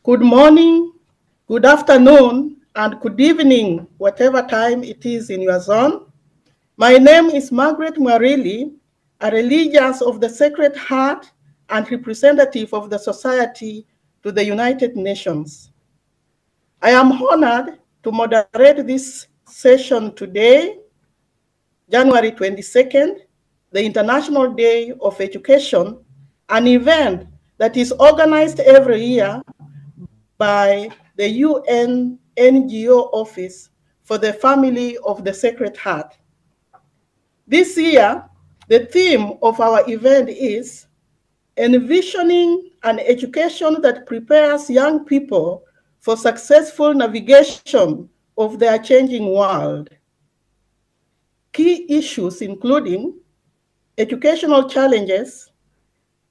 Good morning, good afternoon, and good evening, whatever time it is in your zone. My name is Margaret Mwarili, a religious of the Sacred Heart and representative of the Society to the United Nations. I am honored to moderate this session today, January 22nd, the International Day of Education, an event that is organized every year by the UN NGO Office for the Family of the Sacred Heart. This year, the theme of our event is envisioning an education that prepares young people for successful navigation of their changing world. Key issues including educational challenges,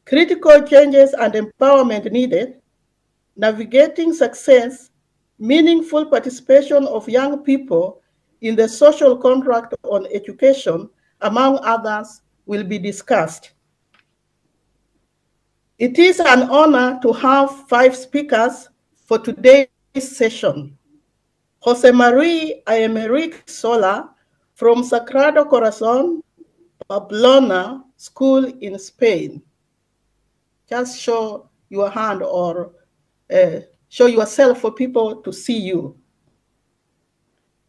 critical changes and empowerment needed, navigating success, meaningful participation of young people in the social contract on education, among others, will be discussed. It is an honor to have 5 speakers for today's session. Jose Marie Ayemeric Sola from Sagrado Corazon, Pamplona School in Spain. Just show your hand or show yourself for people to see you.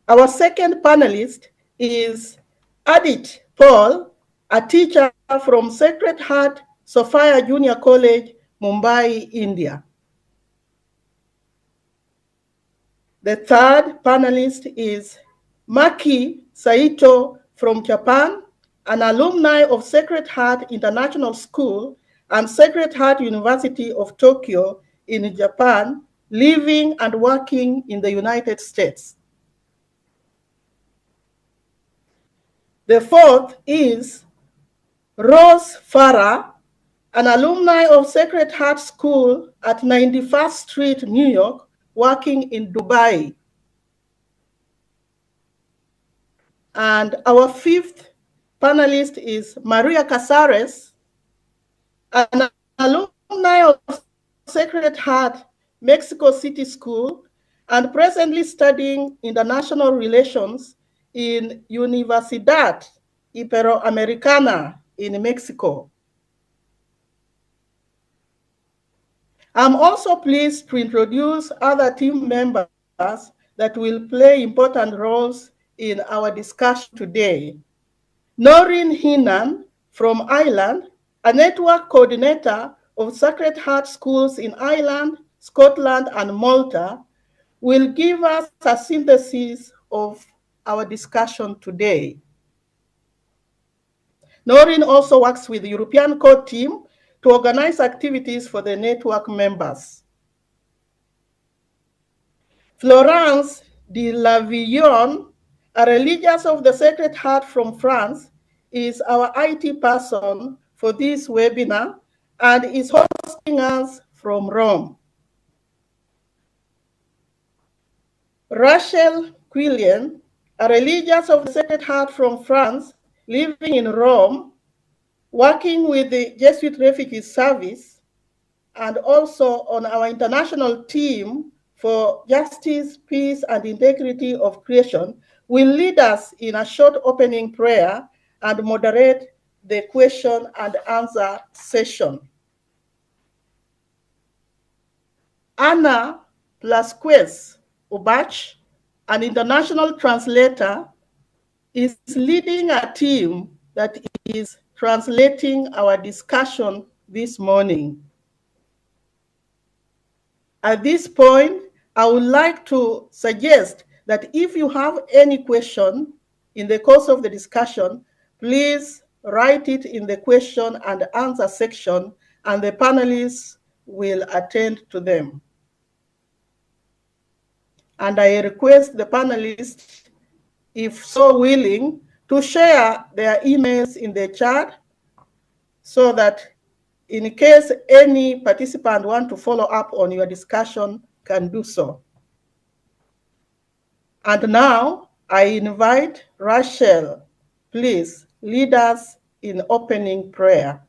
Our second panelist is Adit Paul, a teacher from Sacred Heart Sophia Junior College, Mumbai, India. The third panelist is Maki Saito from Japan, an alumni of Sacred Heart International School and Sacred Heart University of Tokyo in Japan, living and working in the United States. The fourth is Rose Farah, an alumni of Sacred Heart School at 91st Street, New York, working in Dubai. And our fifth panelist is Maria Casares, an alumni of Sacred Heart Mexico City School and presently studying international relations in Universidad Iberoamericana in Mexico. I'm also pleased to introduce other team members that will play important roles in our discussion today. Noreen Hinan from Ireland, a network coordinator of Sacred Heart schools in Ireland, Scotland, and Malta, will give us a synthesis of our discussion today. Noreen also works with the European Core Team to organize activities for the network members. Florence de Lavillon, a religious of the Sacred Heart from France, is our IT person for this webinar and is hosting us from Rome. Rachel Quillian, a religious of the Sacred Heart from France, living in Rome, working with the Jesuit Refugee Service, and also on our international team for justice, peace, and integrity of creation, will lead us in a short opening prayer and moderate the question and answer session. Anna Plasquez Ubach, an international translator, is leading a team that is translating our discussion this morning. At this point, I would like to suggest that if you have any question in the course of the discussion, please write it in the question and answer section, and the panelists will attend to them. And I request the panelists, if so willing, to share their emails in the chat so that in case any participant want to follow up on your discussion, can do so. And now I invite Rachel, please lead us in opening prayer.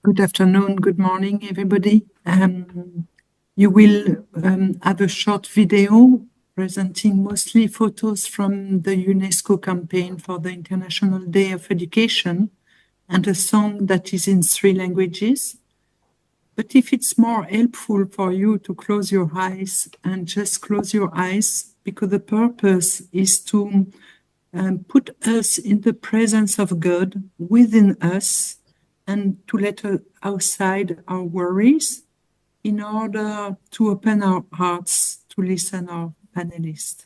Good afternoon, good morning, everybody. You will have a short video presenting mostly photos from the UNESCO campaign for the International Day of Education and a song that is in 3 languages. But if it's more helpful for you to close your eyes and just close your eyes, because the purpose is to put us in the presence of God within us and to let outside our worries in order to open our hearts to listen our panelists.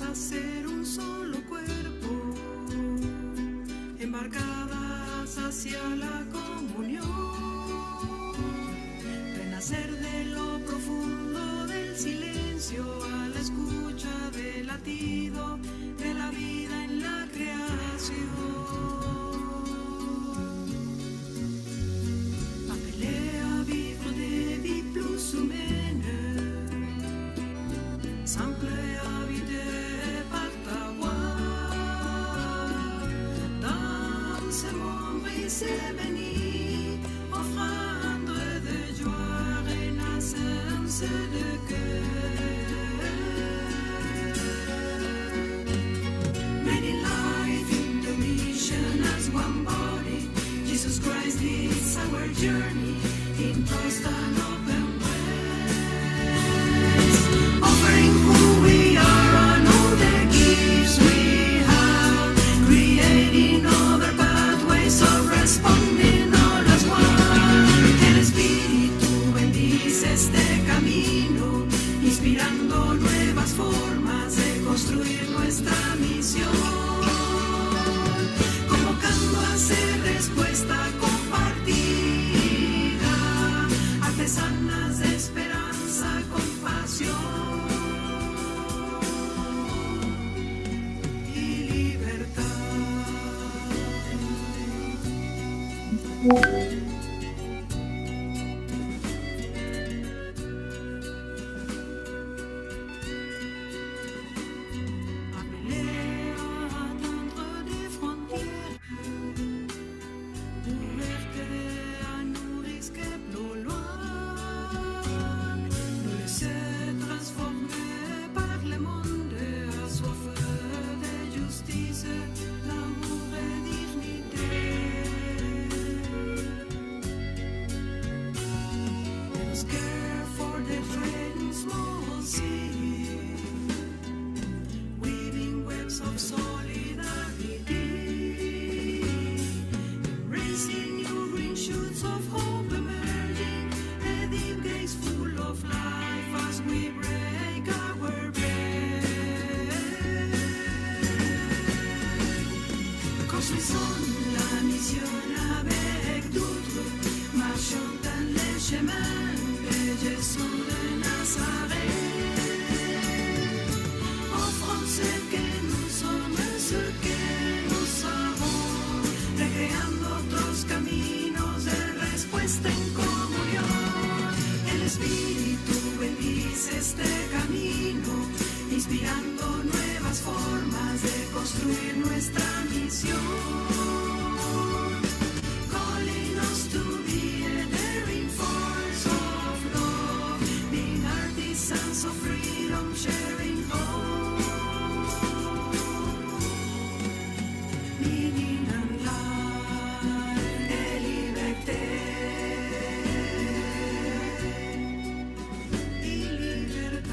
A ser un solo cuerpo, embarcadas hacia la comunión, renacer de lo profundo del silencio a la escucha del latido de la vida en la creación. Appelé à vivre des vies plus humaines, simple à habiter par ta voix, dans ce monde brisé béni, offrande de joie, renaissance de cœur. Many life in the mission as one body, Jesus Christ is our journey in trust and open ways, offering who we are and all the gifts we have, creating other pathways of responding all as one. El Espíritu bendice este camino, inspirando nuevas formas de construir nuestra misión, convocando a ser respuesta compartida, artesanas de esperanza, compasión y libertad. Appelé à atteindre des frontières, ouverte à nous risquer plus loin, nous laisser transformer par le monde assoiffé de justice, l'amour et dignité. Let us care for the tread small sea, weaving webs of solidarity, embracing new green shoots of hope emerging, a deep gaze full of life as we break our bread. Construisons la mission avec d'autres, marchons dans les chemins de Jésus de Nazareth, offrons ce que nous sommes, ce que nous savons, recreando otros caminos de respuesta en comunión. El Espíritu bendice este camino, inspirando nuevas formas de construir nuestra misión, calling us to be a daring force of love, being artisans of freedom, sharing hope, meaning and life, de liberté y libertad.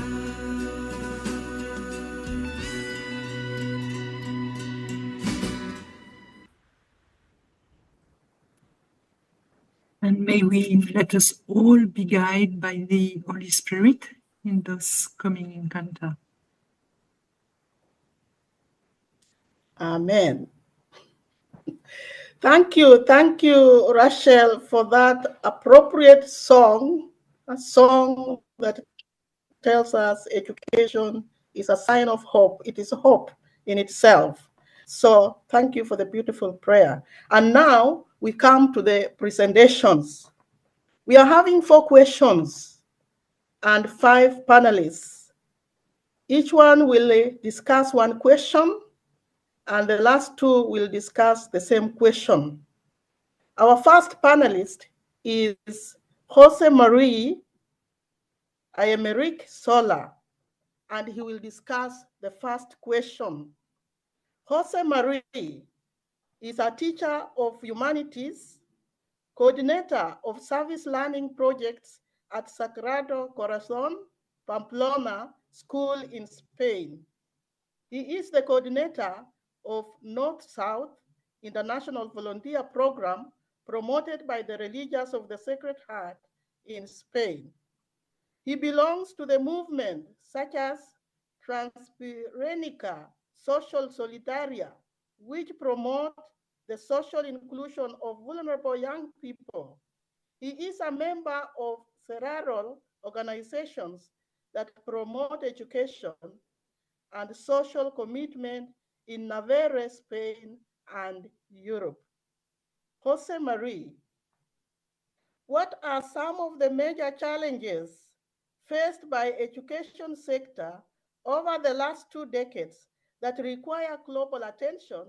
And may we let us all be guided by the Holy Spirit in those coming encounter. Amen. Thank you, Rachel, for that appropriate song, a song that tells us education is a sign of hope. It is hope in itself. So thank you for the beautiful prayer. And now we come to the presentations. We are having 4 questions and 5 panelists. Each one will discuss one question, and the last 2 will discuss the same question. Our first panelist is Jose Marie Ayemeric Sola, and he will discuss the first question. Jose Marie is a teacher of humanities, coordinator of service learning projects at Sagrado Corazon, Pamplona School in Spain. He is the coordinator of North-South International Volunteer Program promoted by the Religious of the Sacred Heart in Spain. He belongs to the movement such as Transpirenica Social Solidaria, which promote the social inclusion of vulnerable young people. He is a member of several organizations that promote education and social commitment in Navarre, Spain, and Europe. Jose Marie, what are some of the major challenges faced by education sector over the last 2 decades that require global attention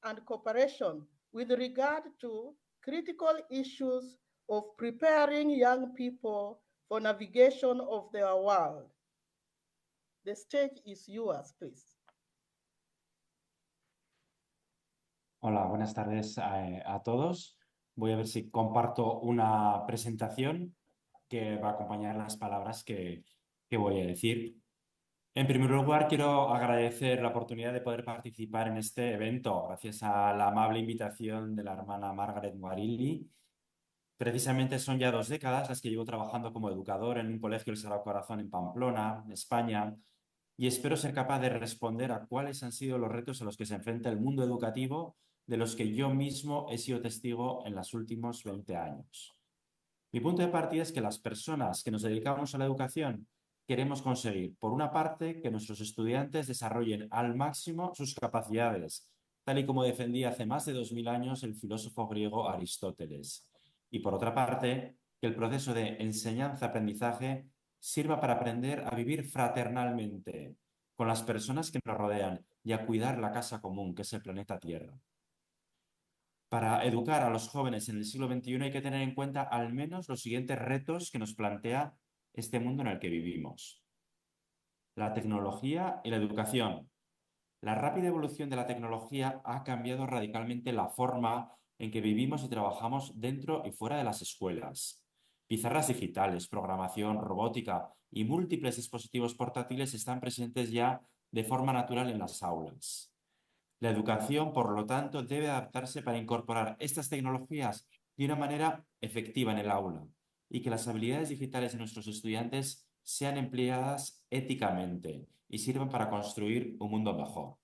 and cooperation with regard to critical issues of preparing young people for navigation of their world? The stage is yours, please. Hola, buenas tardes a todos. Voy a ver si comparto una presentación que va a acompañar las palabras que voy a decir. En primer lugar, quiero agradecer la oportunidad de poder participar en este evento, gracias a la amable invitación de la hermana Margaret Muarilli. Precisamente son ya 2 décadas las que llevo trabajando como educador en un colegio del Sagrado Corazón en Pamplona, España, y espero ser capaz de responder a cuáles han sido los retos a los que se enfrenta el mundo educativo, de los que yo mismo he sido testigo en los últimos 20 años. Mi punto de partida es que las personas que nos dedicamos a la educación queremos conseguir, por una parte, que nuestros estudiantes desarrollen al máximo sus capacidades, tal y como defendía hace más de 2000 años el filósofo griego Aristóteles. Y por otra parte, que el proceso de enseñanza-aprendizaje sirva para aprender a vivir fraternalmente con las personas que nos rodean y a cuidar la casa común, que es el planeta Tierra. Para educar a los jóvenes en el siglo XXI hay que tener en cuenta al menos los siguientes retos que nos plantea este mundo en el que vivimos. La tecnología y la educación. La rápida evolución de la tecnología ha cambiado radicalmente la forma en que vivimos y trabajamos dentro y fuera de las escuelas. Pizarras digitales, programación, robótica y múltiples dispositivos portátiles están presentes ya de forma natural en las aulas. La educación, por lo tanto, debe adaptarse para incorporar estas tecnologías de una manera efectiva en el aula y que las habilidades digitales de nuestros estudiantes sean empleadas éticamente y sirvan para construir un mundo mejor.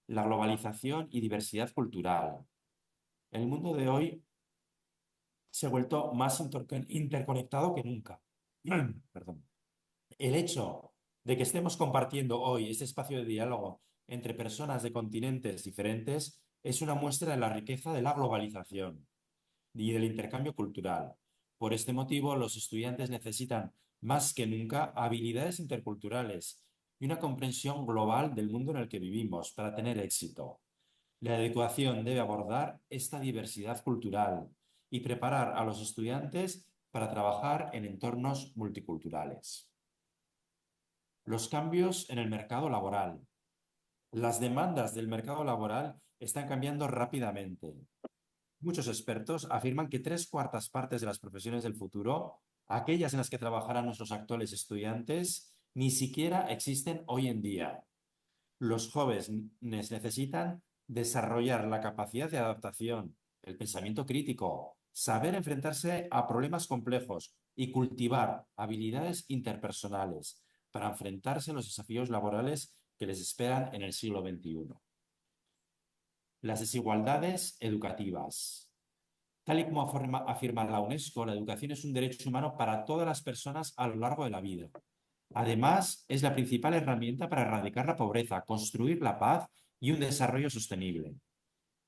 La globalización y diversidad cultural. El mundo de hoy se ha vuelto más interconectado que nunca. Perdón. El hecho de que estemos compartiendo hoy este espacio de diálogo entre personas de continentes diferentes es una muestra de la riqueza de la globalización y del intercambio cultural. Por este motivo, los estudiantes necesitan más que nunca habilidades interculturales y una comprensión global del mundo en el que vivimos para tener éxito. La educación debe abordar esta diversidad cultural y preparar a los estudiantes para trabajar en entornos multiculturales. Los cambios en el mercado laboral. Las demandas del mercado laboral están cambiando rápidamente. Muchos expertos afirman que 3/4 partes de las profesiones del futuro, aquellas en las que trabajarán nuestros actuales estudiantes, ni siquiera existen hoy en día. Los jóvenes necesitan desarrollar la capacidad de adaptación, el pensamiento crítico, saber enfrentarse a problemas complejos y cultivar habilidades interpersonales para enfrentarse a los desafíos laborales que les esperan en el siglo XXI. las desigualdades educativas. Tal y como afirma la UNESCO, la educación es un derecho humano para todas las personas a lo largo de la vida. Además, es la principal herramienta para erradicar la pobreza, construir la paz y un desarrollo sostenible.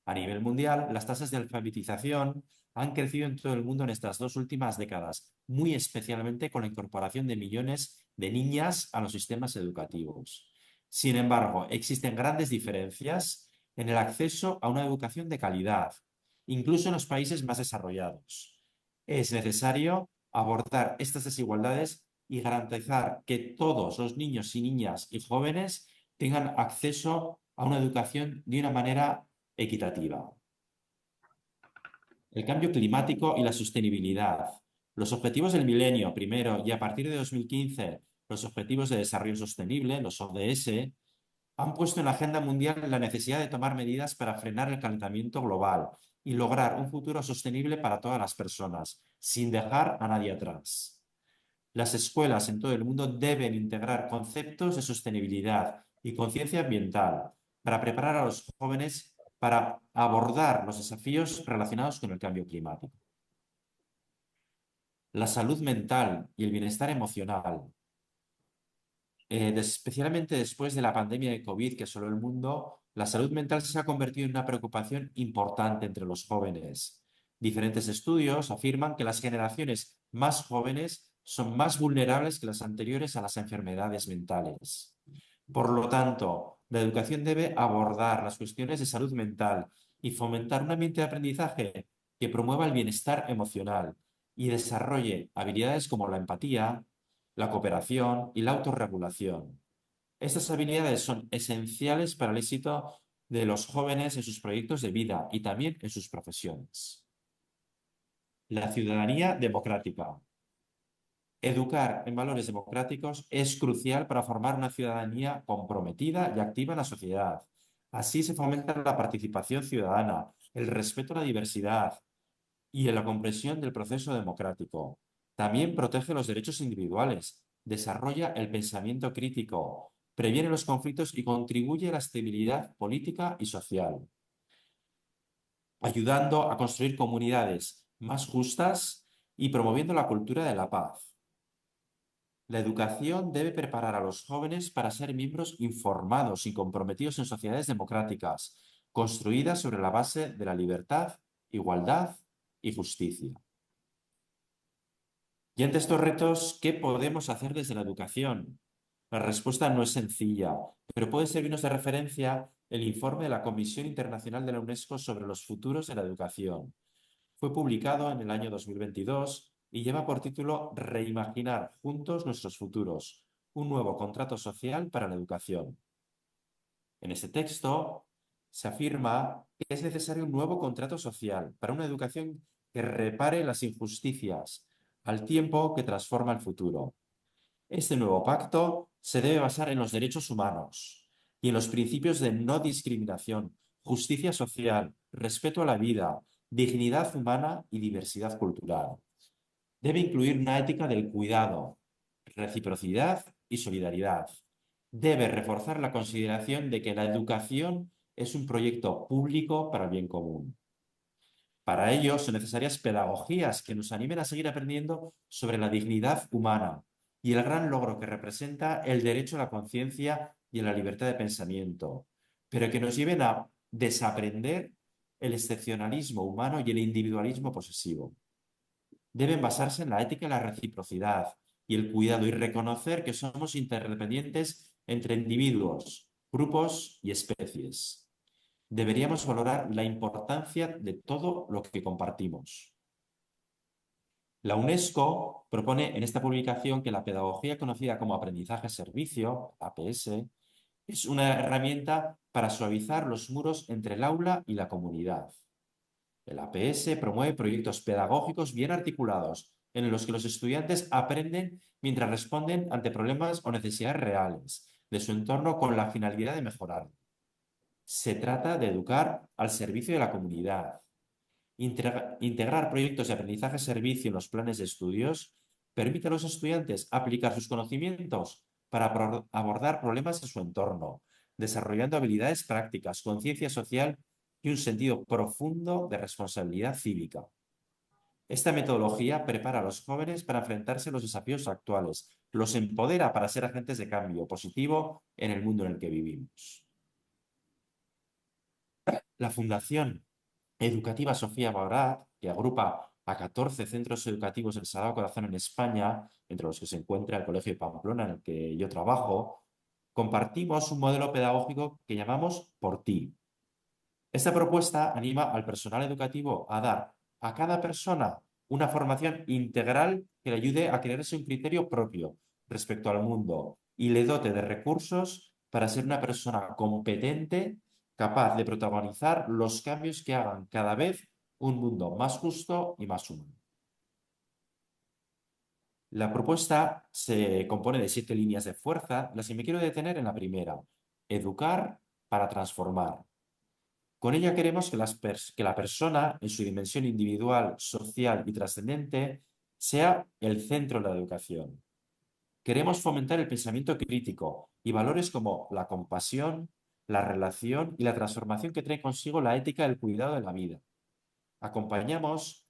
A nivel mundial, las tasas de alfabetización han crecido en todo el mundo en estas 2 últimas décadas, muy especialmente con la incorporación de millones de niñas a los sistemas educativos. Sin embargo, existen grandes diferencias en el acceso a una educación de calidad, incluso en los países más desarrollados. Es necesario abordar estas desigualdades y garantizar que todos los niños y niñas y jóvenes tengan acceso a una educación de una manera equitativa. El cambio climático y la sostenibilidad. Los objetivos del milenio, primero, y a partir de 2015, los objetivos de desarrollo sostenible, los ODS, han puesto en la agenda mundial la necesidad de tomar medidas para frenar el calentamiento global y lograr un futuro sostenible para todas las personas, sin dejar a nadie atrás. Las escuelas en todo el mundo deben integrar conceptos de sostenibilidad y conciencia ambiental para preparar a los jóvenes para abordar los desafíos relacionados con el cambio climático. La salud mental y el bienestar emocional. Especialmente después de la pandemia de COVID que asoló el mundo, la salud mental se ha convertido en una preocupación importante entre los jóvenes. Diferentes estudios afirman que las generaciones más jóvenes son más vulnerables que las anteriores a las enfermedades mentales. Por lo tanto, la educación debe abordar las cuestiones de salud mental y fomentar un ambiente de aprendizaje que promueva el bienestar emocional y desarrolle habilidades como la empatía, la cooperación y la autorregulación. Estas habilidades son esenciales para el éxito de los jóvenes en sus proyectos de vida y también en sus profesiones. La ciudadanía democrática. Educar en valores democráticos es crucial para formar una ciudadanía comprometida y activa en la sociedad. Así se fomenta la participación ciudadana, el respeto a la diversidad y la comprensión del proceso democrático. También protege los derechos individuales, desarrolla el pensamiento crítico, previene los conflictos y contribuye a la estabilidad política y social, ayudando a construir comunidades más justas y promoviendo la cultura de la paz. La educación debe preparar a los jóvenes para ser miembros informados y comprometidos en sociedades democráticas, construidas sobre la base de la libertad, igualdad y justicia. Y ante estos retos, ¿qué podemos hacer desde la educación? La respuesta no es sencilla, pero puede servirnos de referencia el informe de la Comisión Internacional de la UNESCO sobre los futuros de la educación. Fue publicado en el año 2022 y lleva por título Reimaginar juntos nuestros futuros, un nuevo contrato social para la educación. En este texto se afirma que es necesario un nuevo contrato social para una educación que repare las injusticias, al tiempo que transforma el futuro. Este nuevo pacto se debe basar en los derechos humanos y en los principios de no discriminación, justicia social, respeto a la vida, dignidad humana y diversidad cultural. Debe incluir una ética del cuidado, reciprocidad y solidaridad. Debe reforzar la consideración de que la educación es un proyecto público para el bien común. Para ello son necesarias pedagogías que nos animen a seguir aprendiendo sobre la dignidad humana y el gran logro que representa el derecho a la conciencia y a la libertad de pensamiento, pero que nos lleven a desaprender el excepcionalismo humano y el individualismo posesivo. Deben basarse en la ética y la reciprocidad y el cuidado y reconocer que somos interdependientes entre individuos, grupos y especies. Deberíamos valorar la importancia de todo lo que compartimos. La UNESCO propone en esta publicación que la pedagogía conocida como aprendizaje-servicio, APS, es una herramienta para suavizar los muros entre el aula y la comunidad. El APS promueve proyectos pedagógicos bien articulados, en los que los estudiantes aprenden mientras responden ante problemas o necesidades reales de su entorno con la finalidad de mejorar. Se trata de educar al servicio de la comunidad. Integrar proyectos de aprendizaje-servicio en los planes de estudios permite a los estudiantes aplicar sus conocimientos para abordar problemas en su entorno, desarrollando habilidades prácticas, conciencia social y un sentido profundo de responsabilidad cívica. Esta metodología prepara a los jóvenes para enfrentarse a los desafíos actuales, los empodera para ser agentes de cambio positivo en el mundo en el que vivimos. La Fundación Educativa Sofía Barat, que agrupa a 14 centros educativos del Sagrado Corazón en España, entre los que se encuentra el Colegio de Pamplona, en el que yo trabajo, compartimos un modelo pedagógico que llamamos Por Ti. Esta propuesta anima al personal educativo a dar a cada persona una formación integral que le ayude a crearse un criterio propio respecto al mundo y le dote de recursos para ser una persona competente, capaz de protagonizar los cambios que hagan cada vez un mundo más justo y más humano. La propuesta se compone de 7 líneas de fuerza, las que me quiero detener en la primera: educar para transformar. Con ella queremos que la persona, en su dimensión individual, social y trascendente, sea el centro de la educación. Queremos fomentar el pensamiento crítico y valores como la compasión, la relación y la transformación que trae consigo la ética del cuidado de la vida. Acompañamos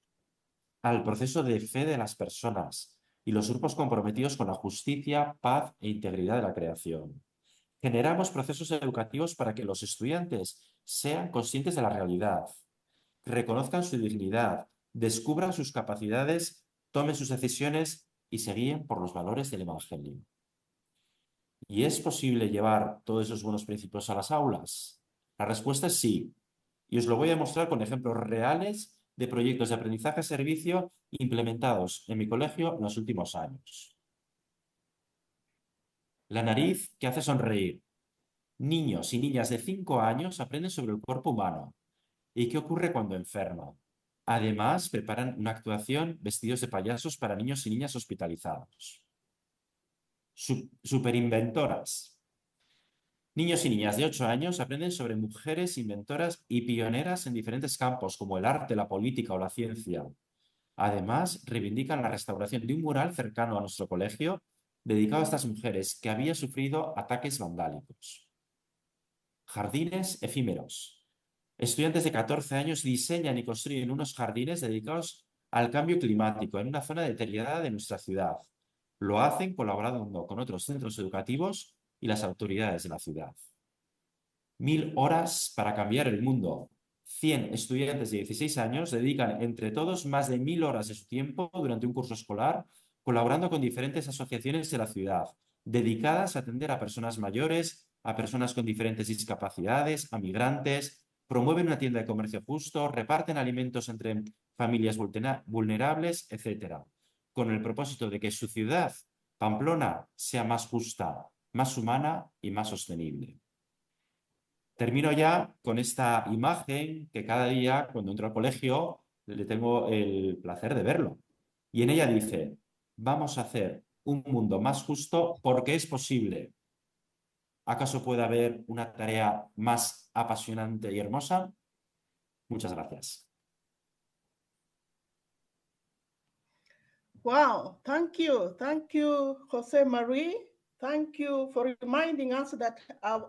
al proceso de fe de las personas y los grupos comprometidos con la justicia, paz e integridad de la creación. Generamos procesos educativos para que los estudiantes sean conscientes de la realidad, reconozcan su dignidad, descubran sus capacidades, tomen sus decisiones y se guíen por los valores del Evangelio. ¿Y es posible llevar todos esos buenos principios a las aulas? La respuesta es sí, y os lo voy a mostrar con ejemplos reales de proyectos de aprendizaje-servicio implementados en mi colegio en los últimos años. La nariz que hace sonreír. Niños y niñas de 5 años aprenden sobre el cuerpo humano y qué ocurre cuando enferma. Además, preparan una actuación vestidos de payasos para niños y niñas hospitalizados. Superinventoras. Niños y niñas de 8 años aprenden sobre mujeres inventoras y pioneras en diferentes campos, como el arte, la política o la ciencia. Además, reivindican la restauración de un mural cercano a nuestro colegio dedicado a estas mujeres que había sufrido ataques vandálicos. Jardines efímeros. Estudiantes de 14 años diseñan y construyen unos jardines dedicados al cambio climático en una zona deteriorada de nuestra ciudad. Lo hacen colaborando con otros centros educativos y las autoridades de la ciudad. 1000 horas para cambiar el mundo. 100 estudiantes de 16 años dedican entre todos más de 1000 horas de su tiempo durante un curso escolar, colaborando con diferentes asociaciones de la ciudad, dedicadas a atender a personas mayores, a personas con diferentes discapacidades, a migrantes, promueven una tienda de comercio justo, reparten alimentos entre familias vulnerables, etc., con el propósito de que su ciudad, Pamplona, sea más justa, más humana y más sostenible. Termino ya con esta imagen que cada día, cuando entro al colegio, le tengo el placer de verlo. Y en ella dice: vamos a hacer un mundo más justo porque es posible. ¿Acaso puede haber una tarea más apasionante y hermosa? Muchas gracias. Wow, thank you. Thank you, Jose Marie. Thank you for reminding us that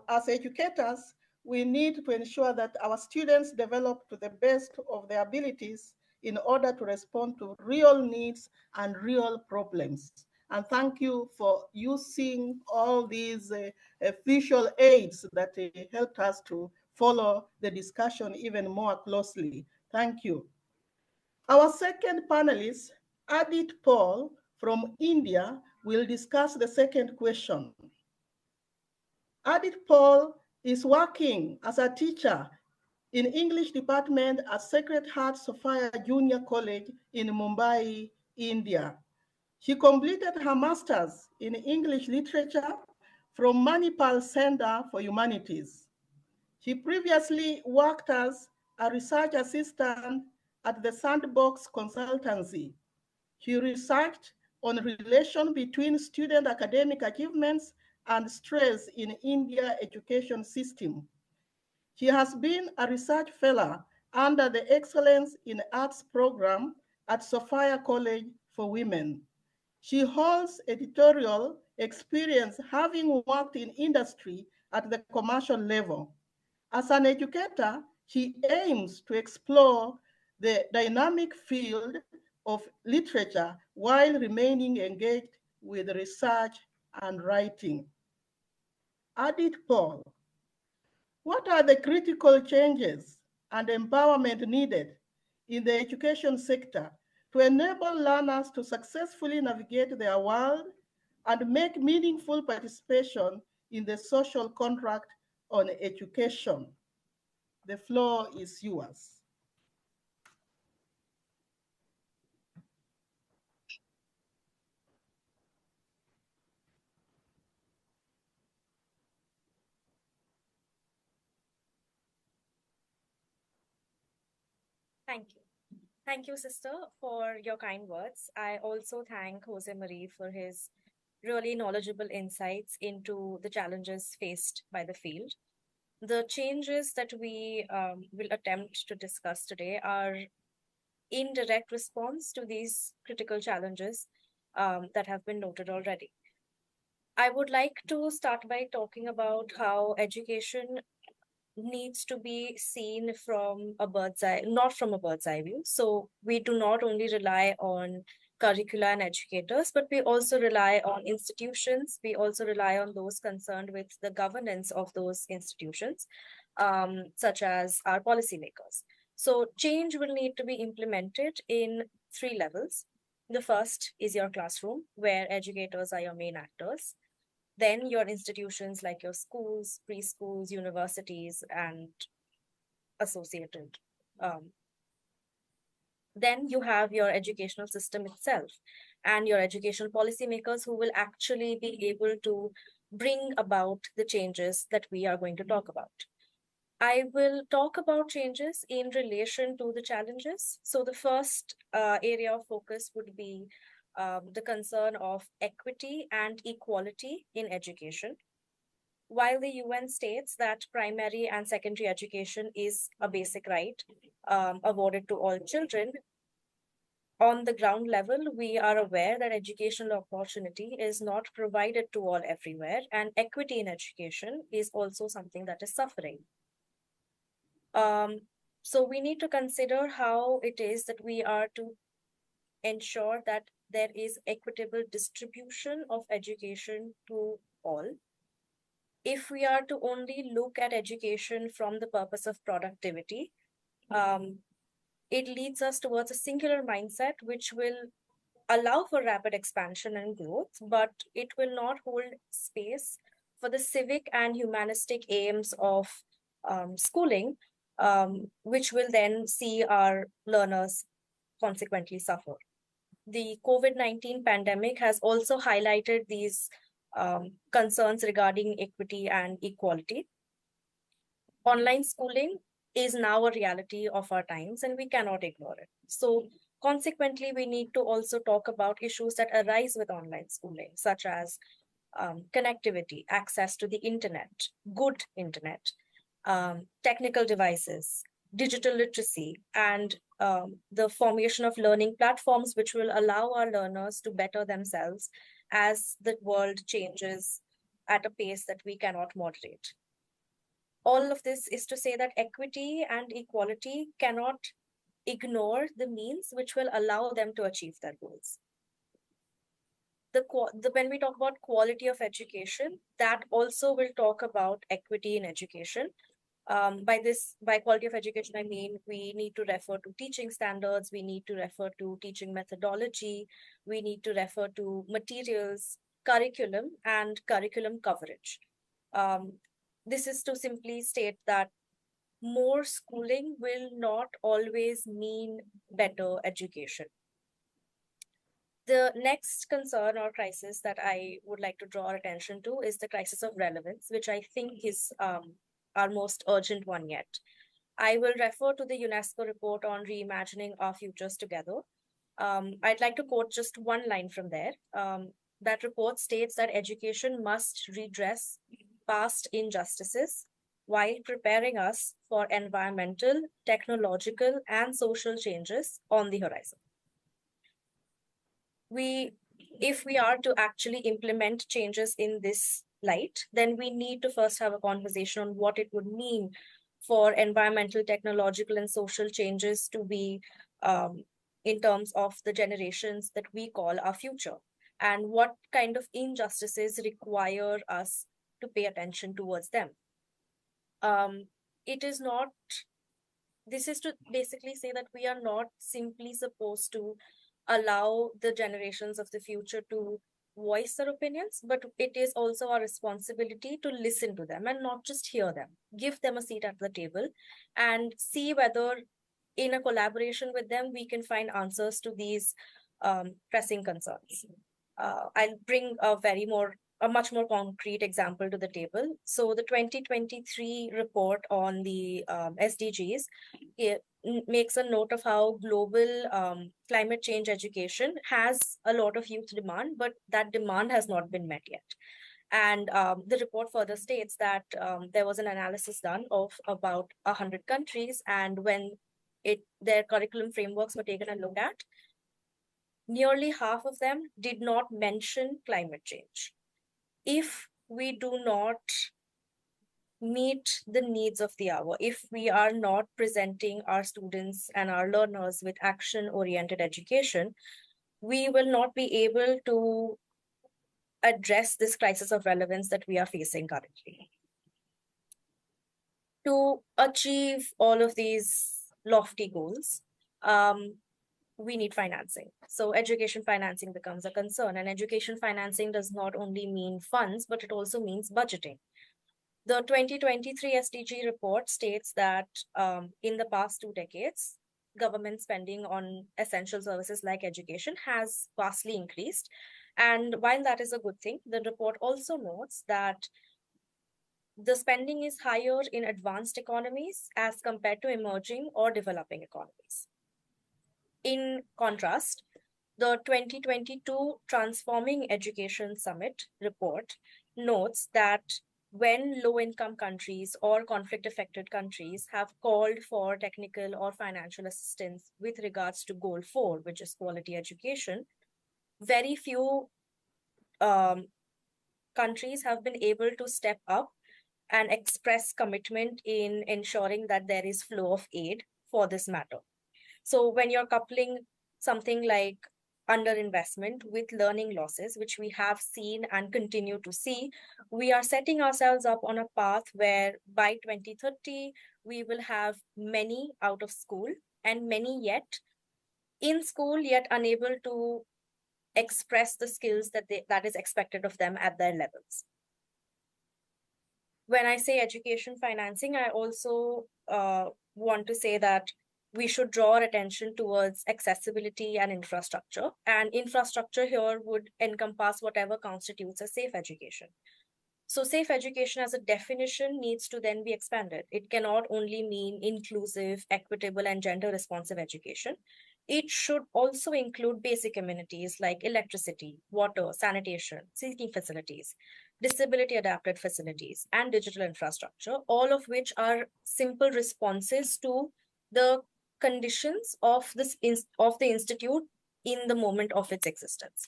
as educators, we need to ensure that our students develop to the best of their abilities in order to respond to real needs and real problems. And thank you for using all these visual aids that helped us to follow the discussion even more closely. Thank you. Our second panelist, Adit Paul from India, will discuss the second question. Adit Paul is working as a teacher in English department at Sacred Heart Sophia Junior College in Mumbai, India. She completed her master's in English literature from Manipal Center for Humanities. She previously worked as a research assistant at the Sandbox Consultancy. She researched on relation between student academic achievements and stress in India education system. She has been a research fellow under the Excellence in Arts program at Sophia College for Women. She holds editorial experience having worked in industry at the commercial level. As an educator, She aims to explore the dynamic field of literature while remaining engaged with research and writing. Adit Paul, what are the critical changes and empowerment needed in the education sector to enable learners to successfully navigate their world and make meaningful participation in the social contract on education? The floor is yours. Thank you. Thank you, sister, for your kind words. I also thank Jose Marie for his really knowledgeable insights into the challenges faced by the field. The changes that we will attempt to discuss today are in direct response to these critical challenges that have been noted already. I would like to start by talking about how education needs to be seen from a bird's eye, not from a bird's eye view. So we do not only rely on curricula and educators, but we also rely on institutions. We also rely on those concerned with the governance of those institutions, such as our policymakers. So change will need to be implemented in 3 levels. The first is your classroom, where educators are your main actors. Then your institutions like your schools, preschools, universities, and associated. Then you have your educational system itself and your educational policymakers who will actually be able to bring about the changes that we are going to talk about. I will talk about changes in relation to the challenges. So the first area of focus would be the concern of equity and equality in education. While the UN states that primary and secondary education is a basic right awarded to all children, on the ground level, we are aware that educational opportunity is not provided to all everywhere, and equity in education is also something that is suffering. So we need to consider how it is that we are to ensure that there is equitable distribution of education to all. If we are to only look at education from the purpose of productivity, it leads us towards a singular mindset, which will allow for rapid expansion and growth, but it will not hold space for the civic and humanistic aims of schooling, which will then see our learners consequently suffer. The COVID-19 pandemic has also highlighted these concerns regarding equity and equality. Online schooling is now a reality of our times, and we cannot ignore it. So consequently, we need to also talk about issues that arise with online schooling, such as connectivity, access to the internet, good internet, technical devices, digital literacy, and the formation of learning platforms which will allow our learners to better themselves as the world changes at a pace that we cannot moderate. All of this is to say that equity and equality cannot ignore the means which will allow them to achieve their goals. When we talk about quality of education, that also will talk about equity in education. By quality of education, I mean we need to refer to teaching standards, we need to refer to teaching methodology, we need to refer to materials, curriculum, and curriculum coverage. This is to simply state that more schooling will not always mean better education. The next concern or crisis that I would like to draw our attention to is the crisis of relevance, which I think is our most urgent one yet. I will refer to the UNESCO report on reimagining our futures together. I'd like to quote just one line from there. That report states that education must redress past injustices while preparing us for environmental, technological, and social changes on the horizon. If we are to actually implement changes in this light, then we need to first have a conversation on what it would mean for environmental, technological, and social changes to be in terms of the generations that we call our future, and what kind of injustices require us to pay attention towards them. It is not, this is to basically say that we are not simply supposed to allow the generations of the future to voice their opinions, but it is also our responsibility to listen to them and not just hear them, give them a seat at the table and see whether in a collaboration with them, we can find answers to these pressing concerns. I'll bring a much more concrete example to the table. So the 2023 report on the SDGs makes a note of how global climate change education has a lot of youth demand, but that demand has not been met yet. And the report further states that there was an analysis done of about 100 countries, and when their curriculum frameworks were taken a look at, nearly half of them did not mention climate change. If we do not meet the needs of the hour, if we are not presenting our students and our learners with action-oriented education, we will not be able to address this crisis of relevance that we are facing currently. To achieve all of these lofty goals, we need financing. So education financing becomes a concern, and education financing does not only mean funds, but it also means budgeting. The 2023 SDG report states that in the past 2 decades, government spending on essential services like education has vastly increased. And while that is a good thing, the report also notes that the spending is higher in advanced economies as compared to emerging or developing economies. In contrast, the 2022 Transforming Education Summit report notes that when low-income countries or conflict-affected countries have called for technical or financial assistance with regards to Goal 4, which is quality education, very few countries have been able to step up and express commitment in ensuring that there is flow of aid for this matter. So when you're coupling something like underinvestment with learning losses, which we have seen and continue to see, we are setting ourselves up on a path where by 2030, we will have many out of school and many yet in school, yet unable to express the skills that is expected of them at their levels. When I say education financing, I also want to say that we should draw our attention towards accessibility and infrastructure. And infrastructure here would encompass whatever constitutes a safe education. So safe education as a definition needs to then be expanded. It cannot only mean inclusive, equitable, and gender responsive education. It should also include basic amenities like electricity, water, sanitation, seating facilities, disability adapted facilities, and digital infrastructure, all of which are simple responses to the conditions of the institute in the moment of its existence.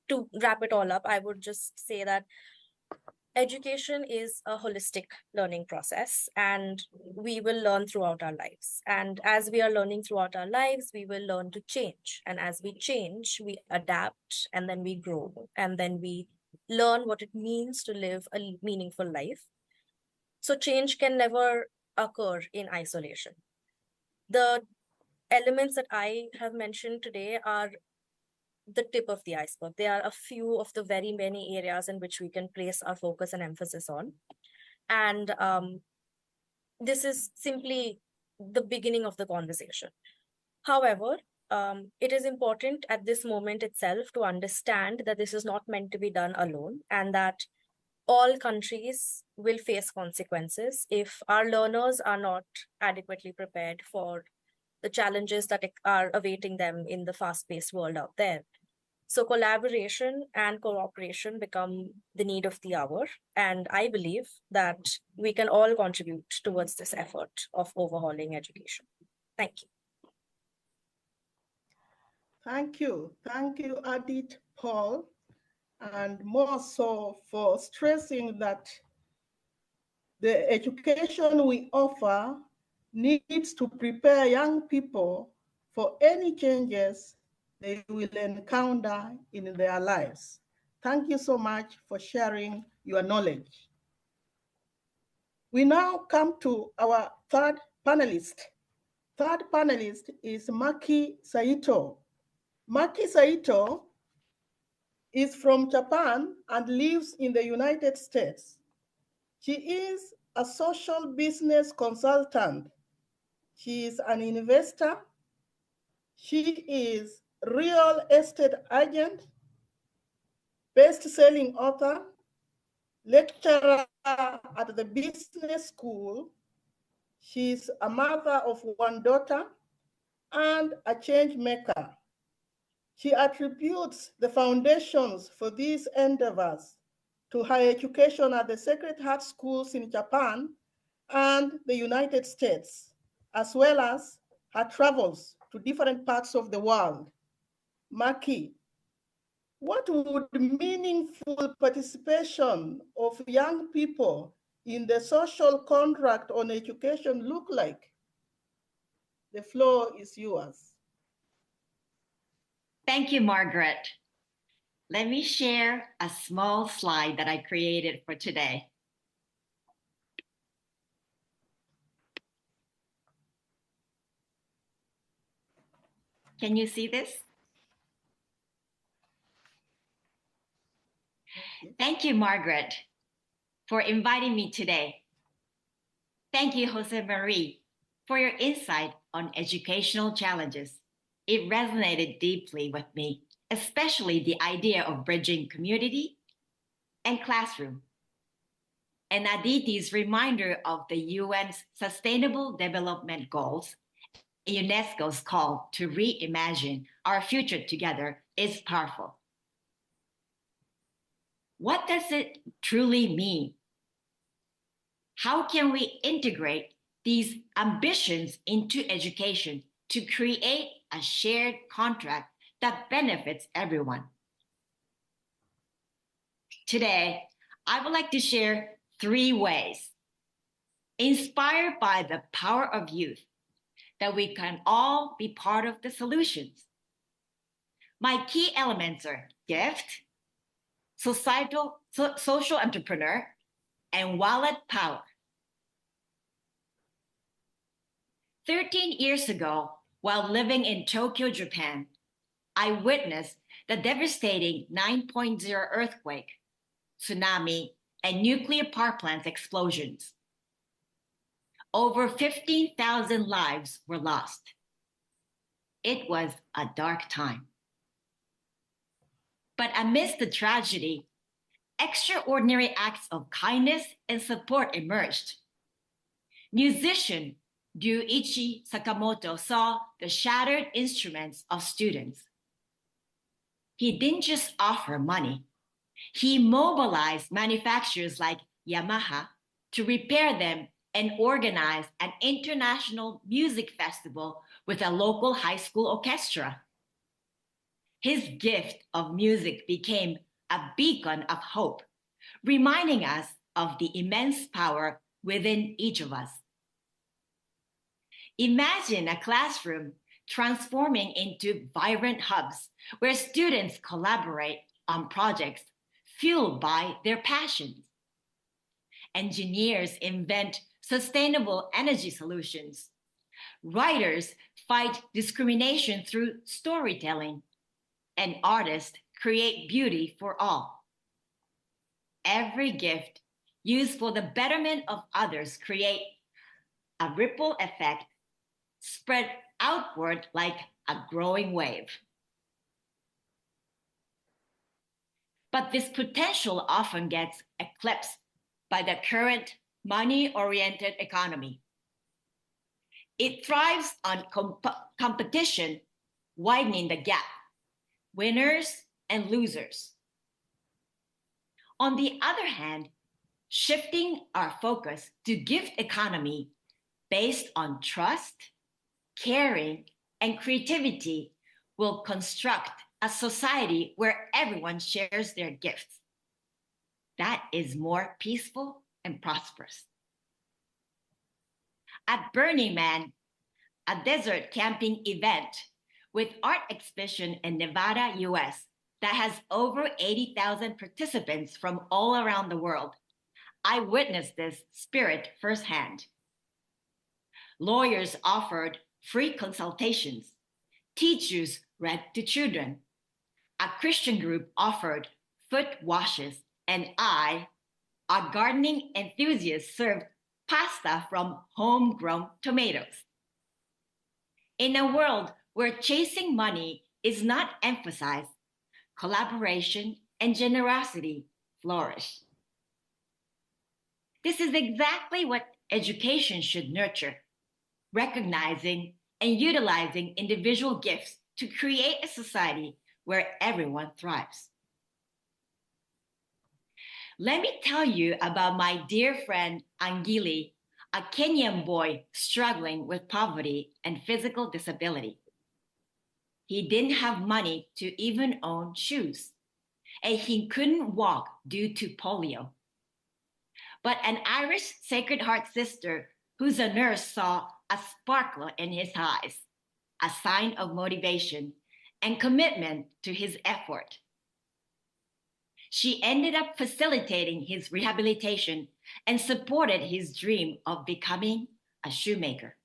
To wrap it all up, I would just say that education is a holistic learning process, and we will learn throughout our lives. And as we are learning throughout our lives, we will learn to change. And as we change, we adapt, and then we grow, and then we learn what it means to live a meaningful life. So change can never occur in isolation. The elements that I have mentioned today are the tip of the iceberg. There are a few of the very many areas in which we can place our focus and emphasis on. And this is simply the beginning of the conversation. However, it is important at this moment itself to understand that this is not meant to be done alone, and that all countries will face consequences if our learners are not adequately prepared for the challenges that are awaiting them in the fast-paced world out there. So collaboration and cooperation become the need of the hour. And I believe that we can all contribute towards this effort of overhauling education. Thank you. Thank you. Thank you, Adit Paul, and more so for stressing that The education we offer needs to prepare young people for any changes they will encounter in their lives. Thank you so much for sharing your knowledge. We now come to our third panelist. Third panelist is Maki Saito. Maki Saito is from Japan and lives in the United States. She is a social business consultant. She is an investor. She is real estate agent, best-selling author, lecturer at the business school. She is a mother of one daughter and a change maker. She attributes the foundations for these endeavors to her education at the Sacred Heart schools in Japan and the United States, as well as her travels to different parts of the world. Maki, what would meaningful participation of young people in the social contract on education look like? The floor is yours. Thank you, Margaret. Let me share a small slide that I created for today. Can you see this? Thank you, Margaret, for inviting me today. Thank you, Jose Marie, for your insight on educational challenges. It resonated deeply with me, especially the idea of bridging community and classroom. And Aditi's reminder of the UN's Sustainable Development Goals, UNESCO's call to reimagine our future together is powerful. What does it truly mean? How can we integrate these ambitions into education to create a shared contract that benefits everyone? Today, I would like to share 3 ways, inspired by the power of youth, that we can all be part of the solutions. My key elements are gift, social entrepreneur, and wallet power. 13 years ago, while living in Tokyo, Japan, I witnessed the devastating 9.0 earthquake, tsunami, and nuclear power plant explosions. Over 15,000 lives were lost. It was a dark time. But amidst the tragedy, extraordinary acts of kindness and support emerged. Musician Ryuichi Sakamoto saw the shattered instruments of students. He didn't just offer money. He mobilized manufacturers like Yamaha to repair them and organize an international music festival with a local high school orchestra. His gift of music became a beacon of hope, reminding us of the immense power within each of us. Imagine a classroom transforming into vibrant hubs where students collaborate on projects fueled by their passions. Engineers invent sustainable energy solutions. Writers fight discrimination through storytelling. And artists create beauty for all. Every gift used for the betterment of others create a ripple effect spread outward like a growing wave. But this potential often gets eclipsed by the current money-oriented economy. It thrives on competition, widening the gap, winners and losers. On the other hand, shifting our focus to gift economy based on trust, caring, and creativity will construct a society where everyone shares their gifts. That is more peaceful and prosperous. at Burning Man, a desert camping event with art exhibition in Nevada, US, that has over 80,000 participants from all around the world. I witnessed this spirit firsthand. Lawyers offered free consultations. Teachers read to children. A Christian group offered foot washes, and I, a gardening enthusiast, served pasta from homegrown tomatoes. In a world where chasing money is not emphasized, collaboration and generosity flourish. This is exactly what education should nurture, recognizing and utilizing individual gifts to create a society where everyone thrives. Let me tell you about my dear friend Angili, a Kenyan boy struggling with poverty and physical disability. He didn't have money to even own shoes, and he couldn't walk due to polio. But an Irish Sacred Heart sister who's a nurse saw a sparkle in his eyes, a sign of motivation and commitment to his effort. She ended up facilitating his rehabilitation and supported his dream of becoming a shoemaker.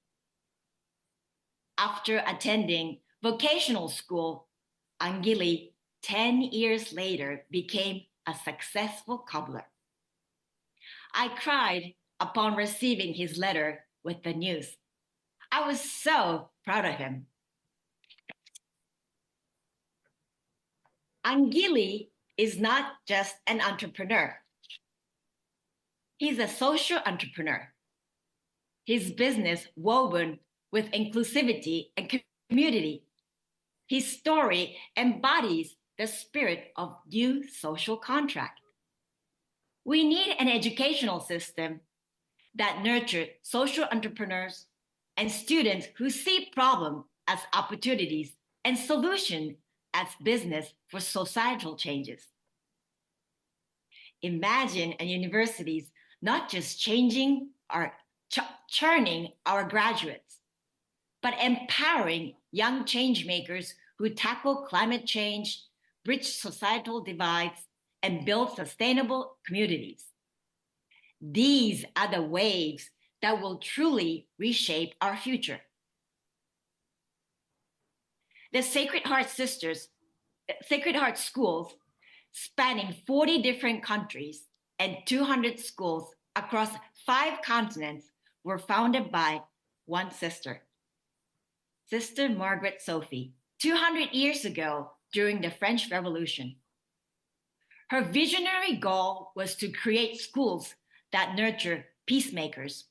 After attending vocational school, Angili, 10 years later, became a successful cobbler. I cried upon receiving his letter with the news. I was so proud of him. Angili is not just an entrepreneur. He's a social entrepreneur. His business woven with inclusivity and community. His story embodies the spirit of new social contract. We need an educational system that nurtures social entrepreneurs and students who see problems as opportunities and solutions as business for societal changes. Imagine a universities not just churning our graduates, but empowering young change makers who tackle climate change, bridge societal divides, and build sustainable communities. These are the waves that will truly reshape our future. The Sacred Heart schools, spanning 40 different countries and 200 schools across 5 continents, were founded by one sister, Sister Margaret Sophie, 200 years ago during the French Revolution. Her visionary goal was to create schools that nurture peacemakers.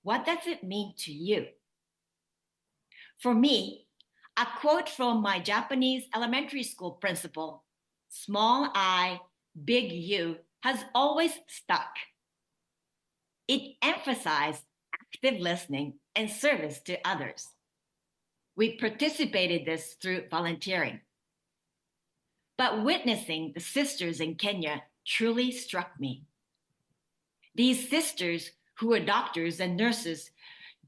What does it mean to you? For me, a quote from my Japanese elementary school principal, small I, big U, has always stuck. It emphasized active listening and service to others. We participated this through volunteering. But witnessing the sisters in Kenya truly struck me. These sisters, who were doctors and nurses,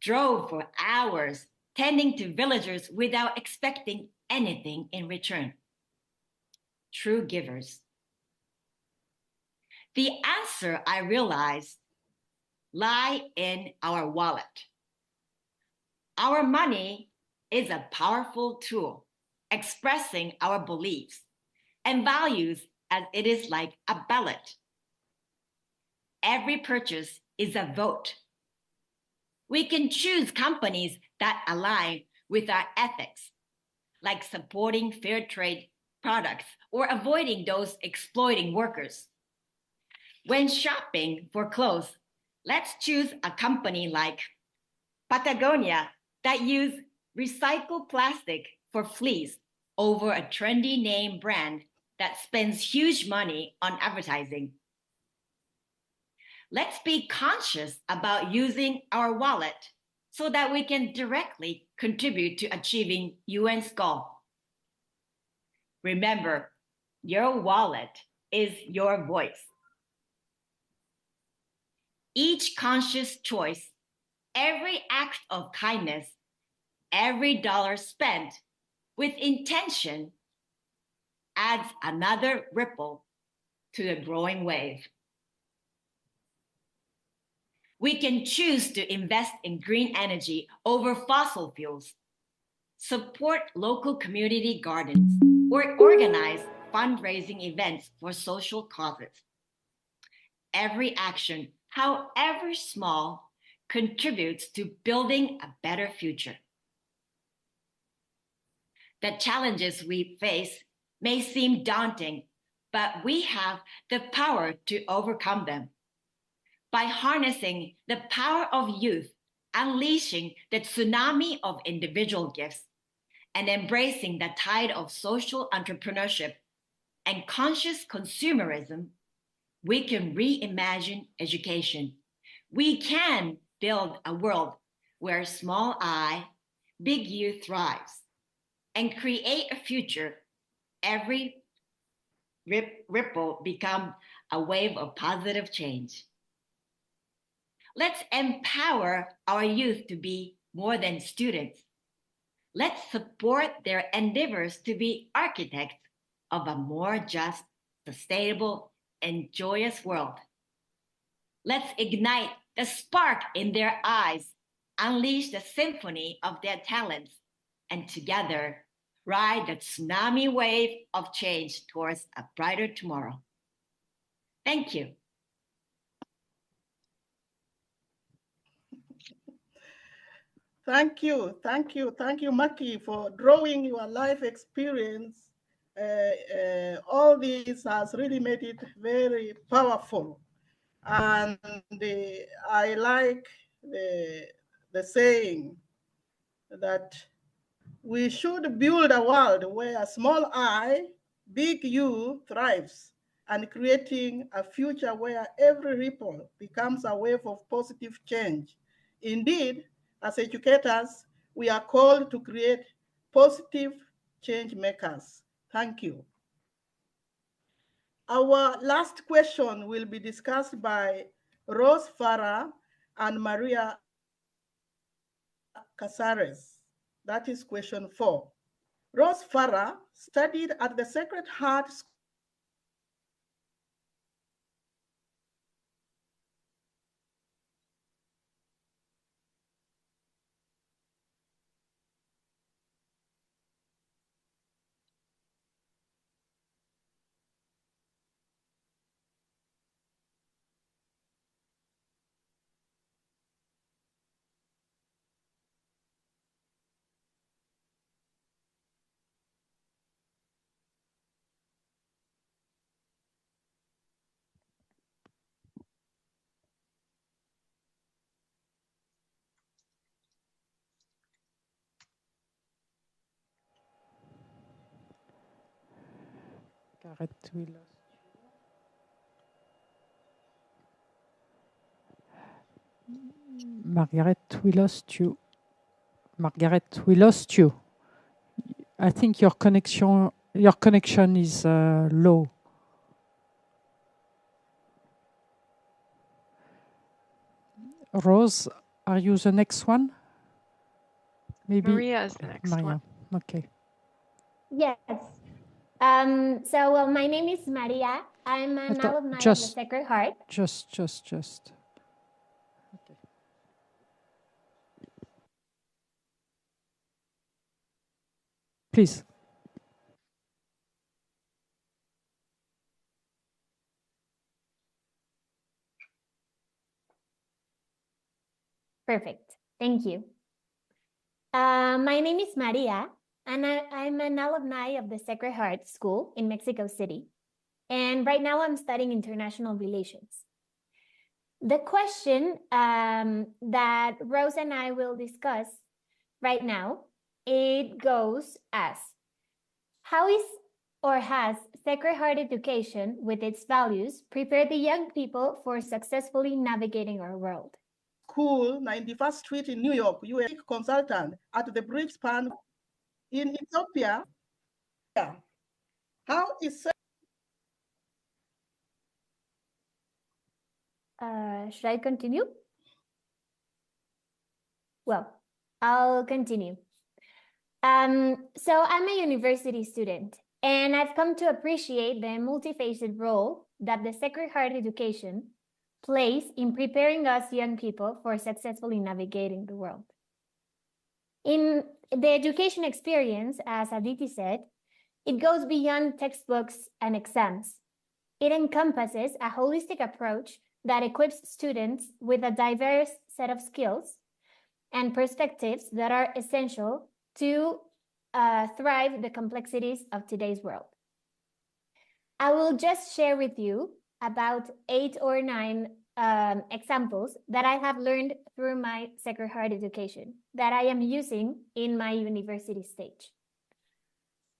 drove for hours, tending to villagers without expecting anything in return. True givers. The answer, I realized, lie in our wallet. Our money is a powerful tool expressing our beliefs and values, as it is like a ballot. Every purchase is a vote. We can choose companies that align with our ethics, like supporting fair trade products or avoiding those exploiting workers. When shopping for clothes, let's choose a company like Patagonia that use recycled plastic for fleece over a trendy name brand that spends huge money on advertising. Let's be conscious about using our wallet so that we can directly contribute to achieving UN's goal. Remember, your wallet is your voice. Each conscious choice every act of kindness, every dollar spent with intention adds another ripple to the growing wave. We can choose to invest in green energy over fossil fuels, support local community gardens, or organize fundraising events for social causes. Every action, however small, contributes to building a better future. The challenges we face may seem daunting, but we have the power to overcome them. By harnessing the power of youth, unleashing the tsunami of individual gifts, and embracing the tide of social entrepreneurship and conscious consumerism, we can reimagine education. We can build a world where small I, big U thrives, and create a future every ripple become a wave of positive change. Let's empower our youth to be more than students. Let's support their endeavors to be architects of a more just, sustainable, and joyous world. Let's ignite the spark in their eyes, unleash the symphony of their talents, and together ride the tsunami wave of change towards a brighter tomorrow. Thank you. Thank you, Maki, for drawing your life experience. All this has really made it very powerful. And I like the saying that we should build a world where small I, big U thrives, and creating a future where every ripple becomes a wave of positive change. Indeed, as educators, we are called to create positive change makers. Thank you. Our last question will be discussed by Rose Farah and Maria Casares. That is question 4. Rose Farah studied at the Sacred Heart School Margaret, we lost you. Margaret, we lost you. I think your connection is low. Rose, are you the next one? Maybe Maria is the next one. Okay. Yes. So my name is Maria. I'm an alumni of the Sacred Heart. Just. Okay. Please. Perfect. Thank you. My name is Maria, and I'm an alumni of the Sacred Heart School in Mexico City. And right now I'm studying international relations. The question that Rose and I will discuss right now, it goes as, how is or has Sacred Heart Education with its values prepared the young people for successfully navigating our world? School, 91st Street in New York, you are a consultant at the Bridgespan in Ethiopia. How is should I continue? Well, I'll continue. So I'm a university student, and I've come to appreciate the multifaceted role that the Sacred Heart education plays in preparing us young people for successfully navigating the world. In the education experience, as Aditi said, it goes beyond textbooks and exams. It encompasses a holistic approach that equips students with a diverse set of skills and perspectives that are essential to thrive the complexities of today's world. I will just share with you about 8 or 9 examples that I have learned through my Sacred Heart education that I am using in my university stage.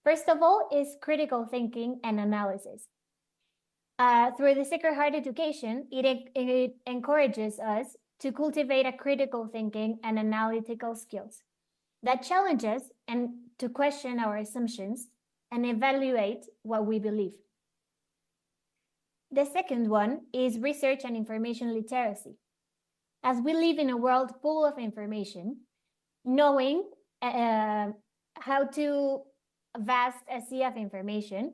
First of all is critical thinking and analysis. Through the Sacred Heart education, it encourages us to cultivate a critical thinking and analytical skills that challenges and to question our assumptions and evaluate what we believe. The second one is research and information literacy. As we live in a world full of information, knowing how to vast a sea of information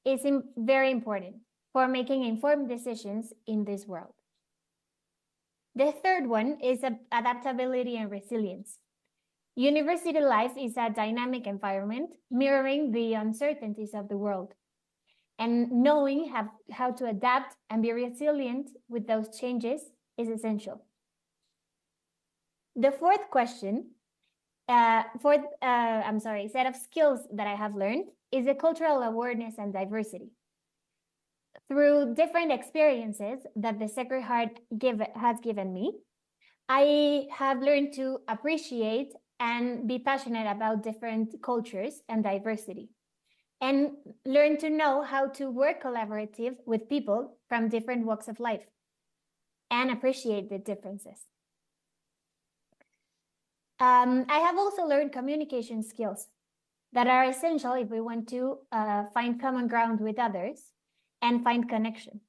is very important for making informed decisions in this world. The third one is adaptability and resilience. University life is a dynamic environment mirroring the uncertainties of the world. And knowing how to adapt and be resilient with those changes is essential. The fourth question, set of skills that I have learned is the cultural awareness and diversity. Through different experiences that the Sacred Heart has given me, I have learned to appreciate and be passionate about different cultures and diversity, and learn to know how to work collaborative with people from different walks of life and appreciate the differences. I have also learned communication skills that are essential if we want to find common ground with others and find connection.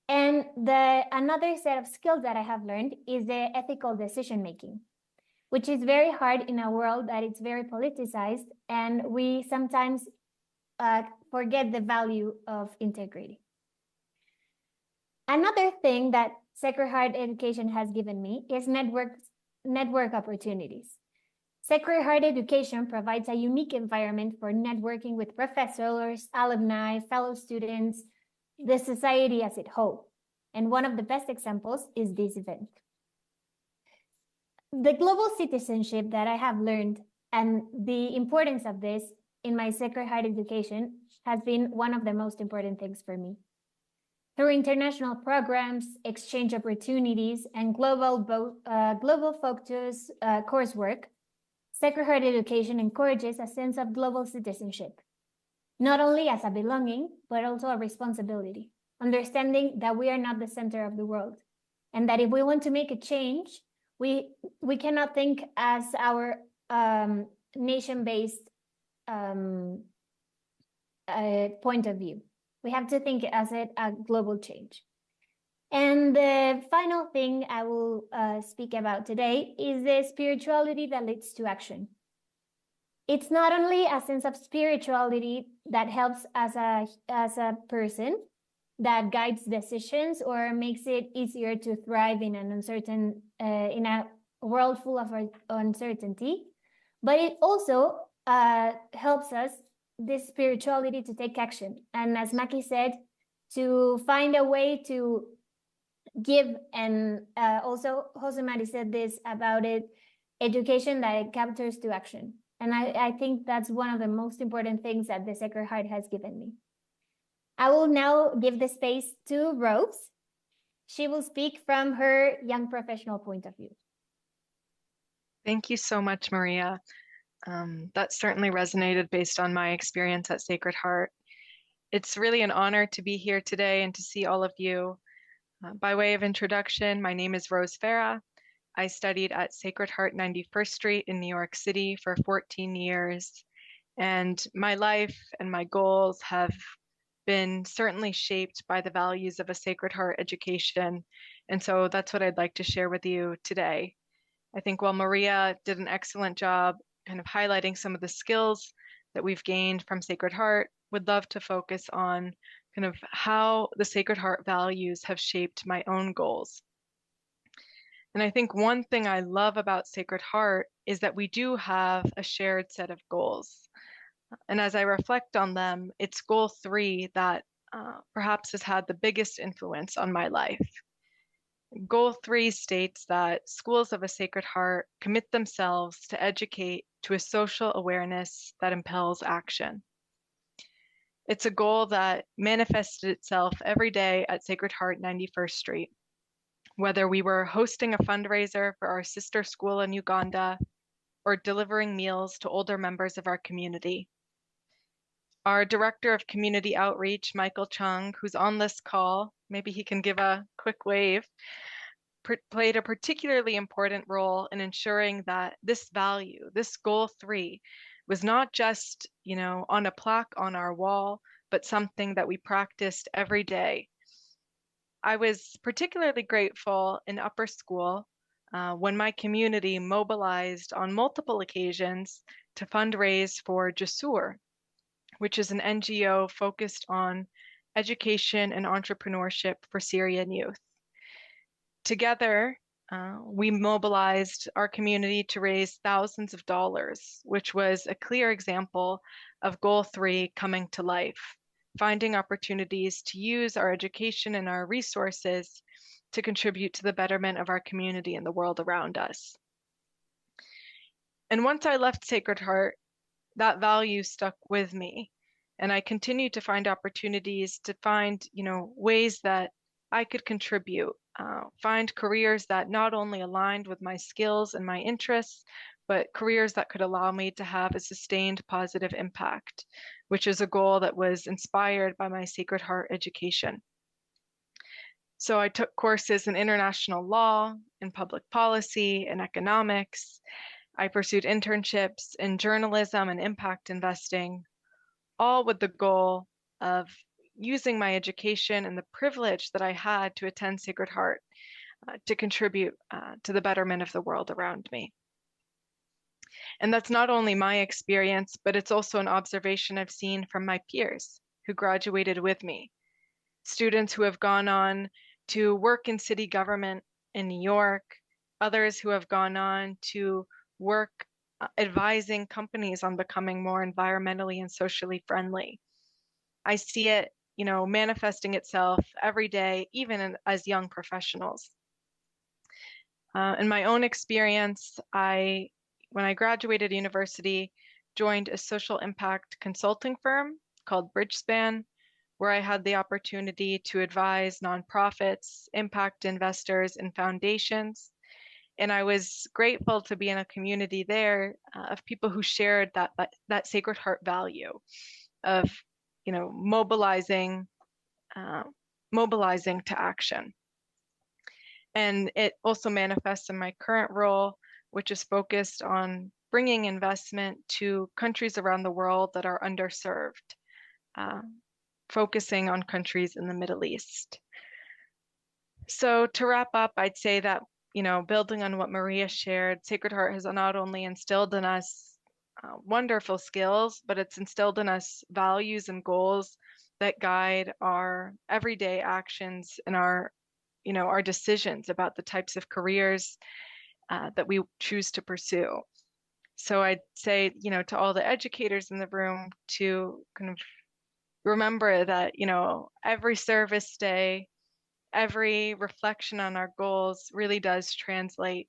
And another set of skills that I have learned is the ethical decision making, which is very hard in a world that it's very politicized, and we sometimes forget the value of integrity. Another thing that Sacred Heart education has given me is network opportunities. Sacred Heart education provides a unique environment for networking with professors, alumni, fellow students, the society as a whole. And one of the best examples is this event. The global citizenship that I have learned and the importance of this in my Sacred Heart education has been one of the most important things for me. Through international programs, exchange opportunities, and global focus coursework, Sacred Heart education encourages a sense of global citizenship, not only as a belonging, but also a responsibility, understanding that we are not the center of the world, and that if we want to make a change, we cannot think as our nation-based point of view. We have to think as a global change. And the final thing I will speak about today is the spirituality that leads to action. It's not only a sense of spirituality that helps as a person, that guides decisions or makes it easier to thrive in an uncertain, in a world full of uncertainty, but it also helps us, this spirituality, to take action. And as Maki said, to find a way to give, and also Jose Mari said this about it, education that it captures to action. And I think that's one of the most important things that the Sacred Heart has given me. I will now give the space to Rose. She will speak from her young professional point of view. Thank you so much, Maria. That certainly resonated based on my experience at Sacred Heart. It's really an honor to be here today and to see all of you. By way of introduction, my name is Rose Farah. I studied at Sacred Heart 91st Street in New York City for 14 years. And my life and my goals have been certainly shaped by the values of a Sacred Heart education. And so that's what I'd like to share with you today. I think while Maria did an excellent job kind of highlighting some of the skills that we've gained from Sacred Heart, would love to focus on kind of how the Sacred Heart values have shaped my own goals. And I think one thing I love about Sacred Heart is that we do have a shared set of goals. And as I reflect on them, it's goal 3 that perhaps has had the biggest influence on my life. Goal 3 states that schools of a Sacred Heart commit themselves to educate to a social awareness that impels action. It's a goal that manifested itself every day at Sacred Heart 91st Street. Whether we were hosting a fundraiser for our sister school in Uganda or delivering meals to older members of our community. Our Director of Community Outreach, Michael Chung, who's on this call, maybe he can give a quick wave, played a particularly important role in ensuring that this value, this goal 3, was not just, on a plaque on our wall, but something that we practiced every day. I was particularly grateful in upper school when my community mobilized on multiple occasions to fundraise for Jasur, which is an NGO focused on education and entrepreneurship for Syrian youth. Together, we mobilized our community to raise thousands of dollars, which was a clear example of Goal 3 coming to life, finding opportunities to use our education and our resources to contribute to the betterment of our community and the world around us. And once I left Sacred Heart, that value stuck with me. And I continued to find opportunities to find, ways that I could contribute, find careers that not only aligned with my skills and my interests, but careers that could allow me to have a sustained positive impact, which is a goal that was inspired by my Sacred Heart education. So I took courses in international law, in public policy, and economics. I pursued internships in journalism and impact investing, all with the goal of using my education and the privilege that I had to attend Sacred Heart to contribute to the betterment of the world around me. And that's not only my experience, but it's also an observation I've seen from my peers who graduated with me. Students who have gone on to work in city government in New York, others who have gone on to work advising companies on becoming more environmentally and socially friendly. I see it, manifesting itself every day, even as young professionals. In my own experience, when I graduated university, joined a social impact consulting firm called Bridgespan, where I had the opportunity to advise nonprofits, impact investors, and foundations. And I was grateful to be in a community there of people who shared that Sacred Heart value of, mobilizing to action. And it also manifests in my current role, which is focused on bringing investment to countries around the world that are underserved, focusing on countries in the Middle East. So to wrap up, I'd say that, building on what Maria shared, Sacred Heart has not only instilled in us wonderful skills, but it's instilled in us values and goals that guide our everyday actions and our decisions about the types of careers that we choose to pursue. So I'd say, to all the educators in the room to kind of remember that, every service day, every reflection on our goals really does translate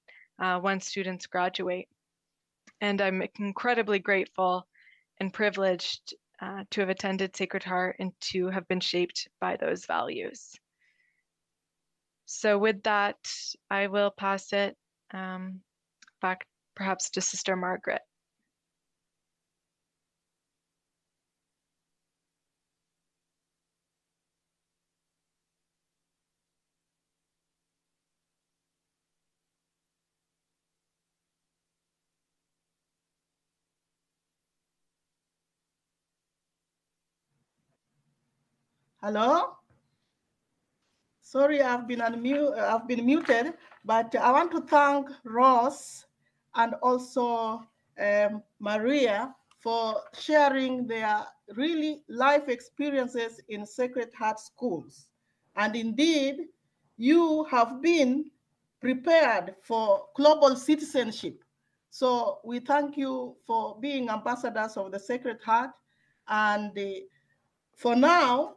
when students graduate. And I'm incredibly grateful and privileged to have attended Sacred Heart and to have been shaped by those values. So with that, I will pass it back perhaps to Sister Margaret. Hello? Sorry, I've been muted, but I want to thank Ross and also Maria for sharing their really life experiences in Sacred Heart schools. And indeed, you have been prepared for global citizenship. So we thank you for being ambassadors of the Sacred Heart. And for now,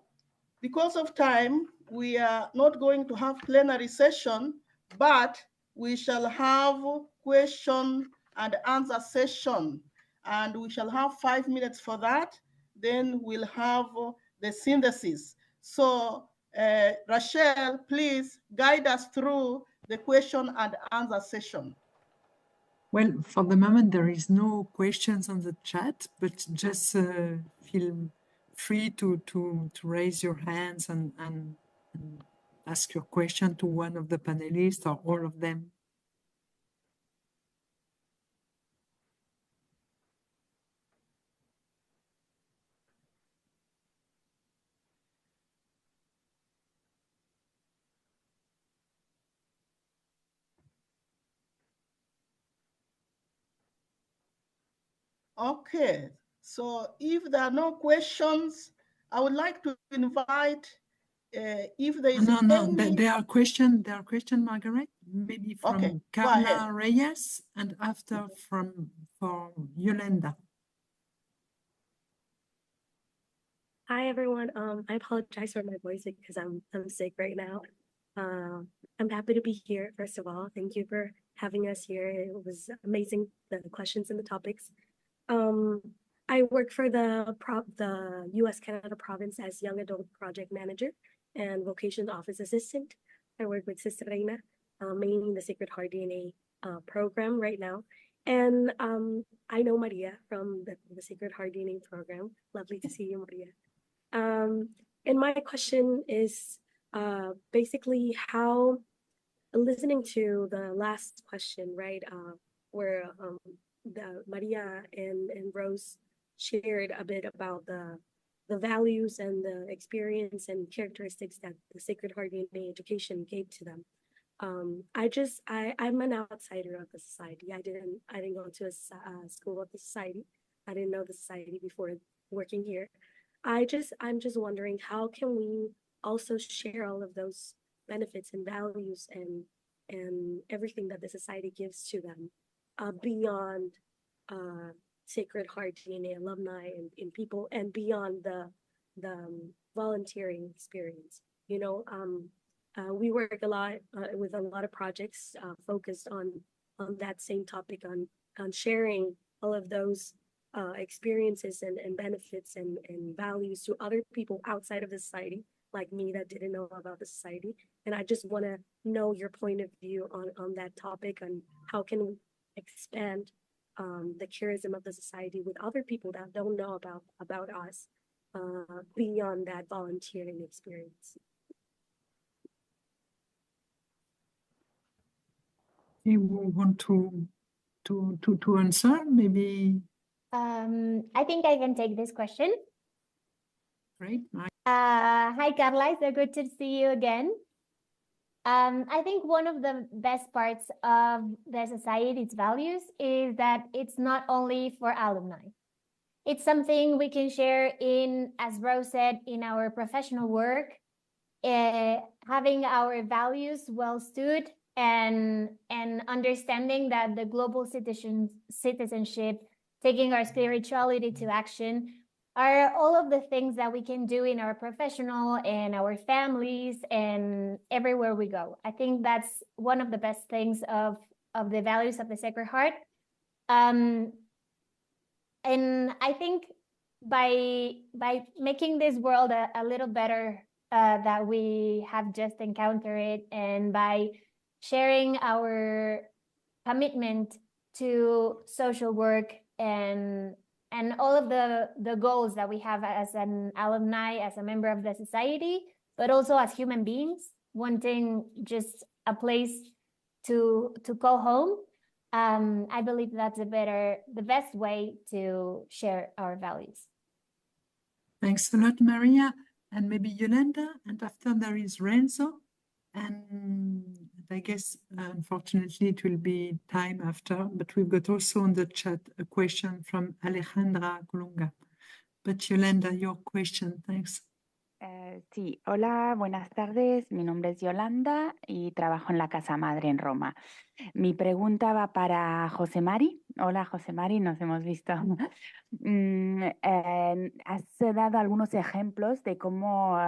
because of time, we are not going to have plenary session, but we shall have question and answer session. And we shall have 5 minutes for that. Then we'll have the synthesis. So Rachel, please guide us through the question and answer session. Well, for the moment, there is no questions on the chat, but just feel free to raise your hands and ask your question to one of the panelists or all of them. Okay, so if there are no questions, I would like to invite if there is No, any... there are questions, Margaret, maybe from Okay, go Carla ahead. Reyes and after for Yolanda. Hi everyone. I apologize for my voice because I'm sick right now. I'm happy to be here. First of all, thank you for having us here. It was amazing, the questions and the topics. I work for the U.S. Canada province as Young Adult Project Manager and Vocation Office Assistant. I work with Sister Reina, mainly in the Sacred Heart DNA program right now. And I know Maria from the Sacred Heart DNA program. Lovely to see you, Maria. And my question is basically how, listening to the last question, right, where Maria and Rose shared a bit about the values and the experience and characteristics that the Sacred Heart DNA education gave to them. I'm an outsider of the society. I didn't go to a school of the society. I didn't know the society before working here. I'm just wondering, how can we also share all of those benefits and values and everything that the society gives to them beyond Sacred Heart DNA alumni and people, and beyond the volunteering experience. You know, we work a lot with a lot of projects focused on that same topic, on sharing all of those experiences and benefits and values to other people outside of the society, like me, that didn't know about the society. And I just want to know your point of view on that topic, and how can we expand the charism of the society with other people that don't know about us beyond that volunteering experience. You want to answer, maybe? I think I can take this question. Great. Hi, Carla. So good to see you again. I think one of the best parts of the society's values is that it's not only for alumni. It's something we can share in, as Rose said, in our professional work, having our values well stood, and understanding that the global citizenship, taking our spirituality to action, are all of the things that we can do in our professional and our families and everywhere we go. I think that's one of the best things of the values of the Sacred Heart. And I think by making this world a little better that we have just encountered it, and by sharing our commitment to social work and all of the goals that we have as an alumni, as a member of the society, but also as human beings, wanting just a place to call home. I believe that's the best way to share our values. Thanks a lot, Maria. And maybe Yolanda, and after there is Renzo. And I guess, unfortunately, it will be time after, but we've got also on the chat a question from Alejandra Colunga. But Yolanda, your question, thanks. Sí, hola, buenas tardes. Mi nombre es Yolanda y trabajo en la Casa Madre en Roma. Mi pregunta va para José Mari. Hola, José Mari, nos hemos visto. Has dado algunos ejemplos de cómo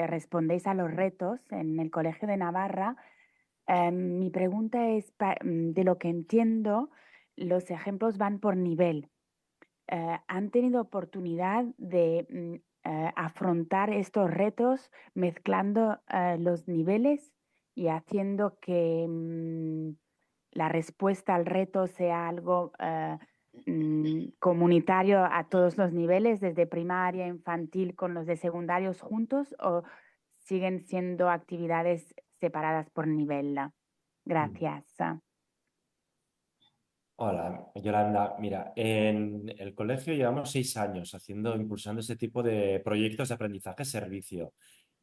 respondéis a los retos en el Colegio de Navarra. Mi pregunta es, de lo que entiendo, los ejemplos van por nivel. ¿Han tenido oportunidad de afrontar estos retos mezclando los niveles y haciendo que la respuesta al reto sea algo comunitario a todos los niveles, desde primaria, infantil, con los de secundarios juntos, o siguen siendo actividades separadas por nivel? Gracias. Hola, Yolanda. Mira, en el colegio llevamos 6 años impulsando este tipo de proyectos de aprendizaje-servicio.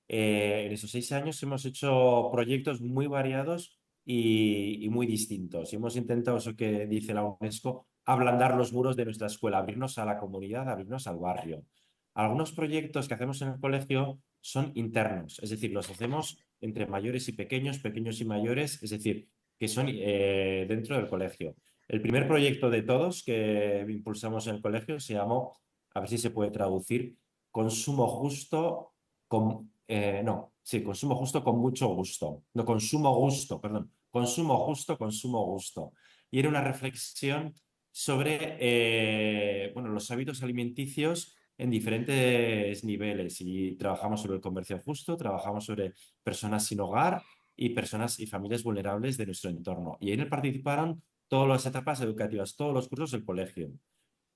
En esos 6 años hemos hecho proyectos muy variados y muy distintos. Y hemos intentado, eso que dice la UNESCO, ablandar los muros de nuestra escuela, abrirnos a la comunidad, abrirnos al barrio. Algunos proyectos que hacemos en el colegio son internos, es decir, los hacemos entre mayores y pequeños, pequeños y mayores, es decir, que son dentro del colegio. El primer proyecto de todos que impulsamos en el colegio se llamó, a ver si se puede traducir, consumo justo consumo justo con mucho gusto. No, consumo gusto, perdón. Consumo justo, consumo gusto. Y era una reflexión sobre los hábitos alimenticios en diferentes niveles. Y trabajamos sobre el comercio justo, trabajamos sobre personas sin hogar y personas y familias vulnerables de nuestro entorno. Y en él participaron todas las etapas educativas, todos los cursos del colegio.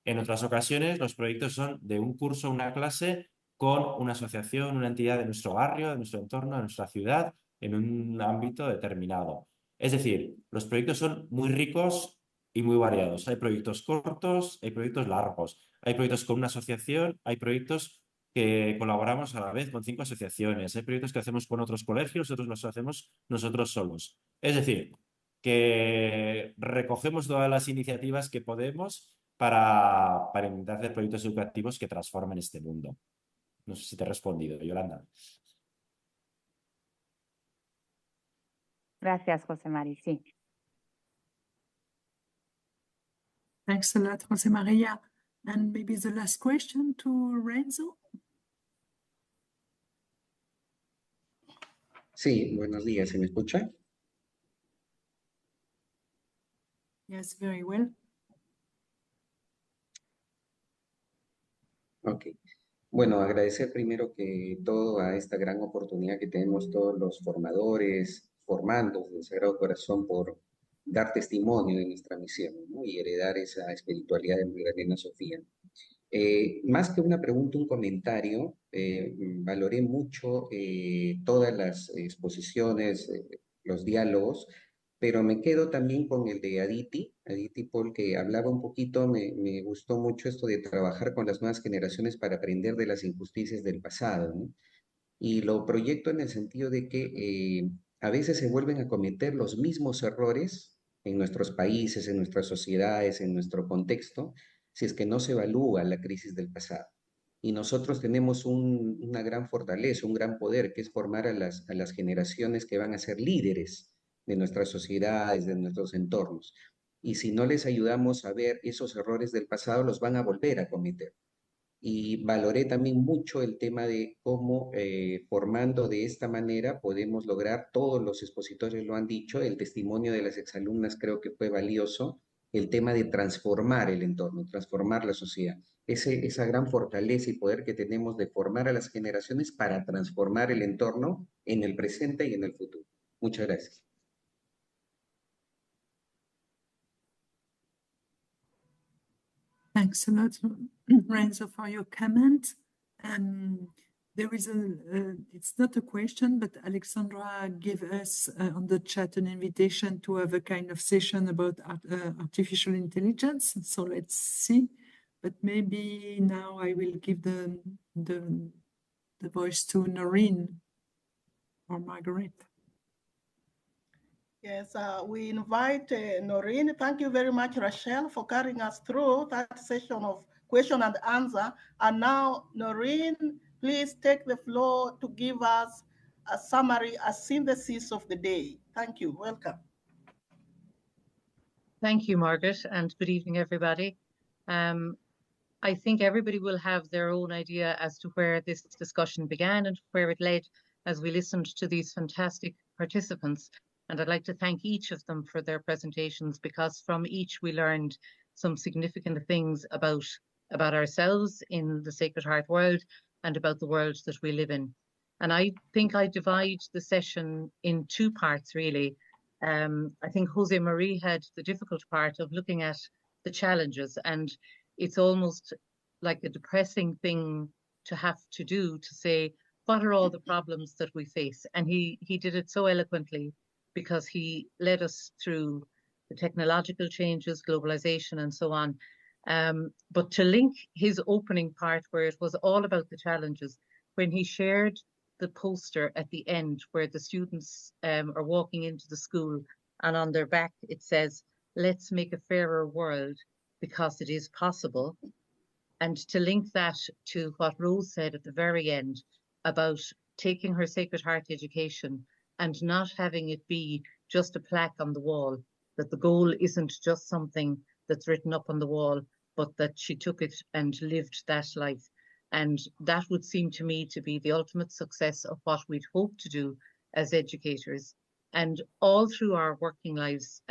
En otras ocasiones, los proyectos son de un curso, una clase, con una asociación, una entidad de nuestro barrio, de nuestro entorno, de nuestra ciudad, en un ámbito determinado. Es decir, los proyectos son muy ricos y muy variados. Hay proyectos cortos, hay proyectos largos, hay proyectos con una asociación, hay proyectos que colaboramos a la vez con 5 asociaciones, hay proyectos que hacemos con otros colegios, otros los hacemos nosotros solos. Es decir, que recogemos todas las iniciativas que podemos para intentar hacer proyectos educativos que transformen este mundo. No sé si te he respondido, Yolanda. Gracias, José Mari. Sí. Thanks a lot, José María. And maybe the last question to Renzo. Sí, buenos días, ¿se me escucha? Yes, very well. Ok. Bueno, agradecer primero que todo a esta gran oportunidad que tenemos todos los formadores, formandos del Sagrado Corazón por dar testimonio de nuestra misión, ¿no? Y heredar esa espiritualidad de Magdalena Sofía. Más que una pregunta, un comentario, valoré mucho todas las exposiciones, los diálogos, pero me quedo también con el de Aditi Paul, que hablaba un poquito, me gustó mucho esto de trabajar con las nuevas generaciones para aprender de las injusticias del pasado, ¿no? Y lo proyecto en el sentido de que a veces se vuelven a cometer los mismos errores en nuestros países, en nuestras sociedades, en nuestro contexto, si es que no se evalúa la crisis del pasado. Y nosotros tenemos una gran fortaleza, un gran poder, que es formar a las generaciones que van a ser líderes de nuestras sociedades, de nuestros entornos. Y si no les ayudamos a ver esos errores del pasado, los van a volver a cometer. Y valoré también mucho el tema de cómo formando de esta manera podemos lograr, todos los expositores lo han dicho, el testimonio de las exalumnas creo que fue valioso, el tema de transformar el entorno, transformar la sociedad. Esa gran fortaleza y poder que tenemos de formar a las generaciones para transformar el entorno en el presente y en el futuro. Muchas gracias. Thanks a lot, Renzo, for your comment. There is it's not a question, but Alexandra gave us on the chat an invitation to have a kind of session about artificial intelligence. So let's see. But maybe now I will give the voice to Noreen. or Margaret. Yes, we invite Noreen. Thank you very much, Rachel, for carrying us through that session of question and answer. And now, Noreen, please take the floor to give us a summary, a synthesis of the day. Thank you. Welcome. Thank you, Margaret, and good evening, everybody. I think everybody will have their own idea as to where this discussion began and where it led as we listened to these fantastic participants. And I'd like to thank each of them for their presentations, because from each we learned some significant things about ourselves in the Sacred Heart world and about the world that we live in. And I think I divide the session in two parts, really. I think Jose Marie had the difficult part of looking at the challenges, and it's almost like a depressing thing to have to do, to say, what are all the problems that we face? And he did it so eloquently, because he led us through the technological changes, globalization, and so on. But to link his opening part, where it was all about the challenges, when he shared the poster at the end where the students are walking into the school, and on their back it says, "Let's make a fairer world because it is possible." And to link that to what Rose said at the very end about taking her Sacred Heart education and not having it be just a plaque on the wall, that the goal isn't just something that's written up on the wall, but that she took it and lived that life. And that would seem to me to be the ultimate success of what we'd hope to do as educators. And all through our working lives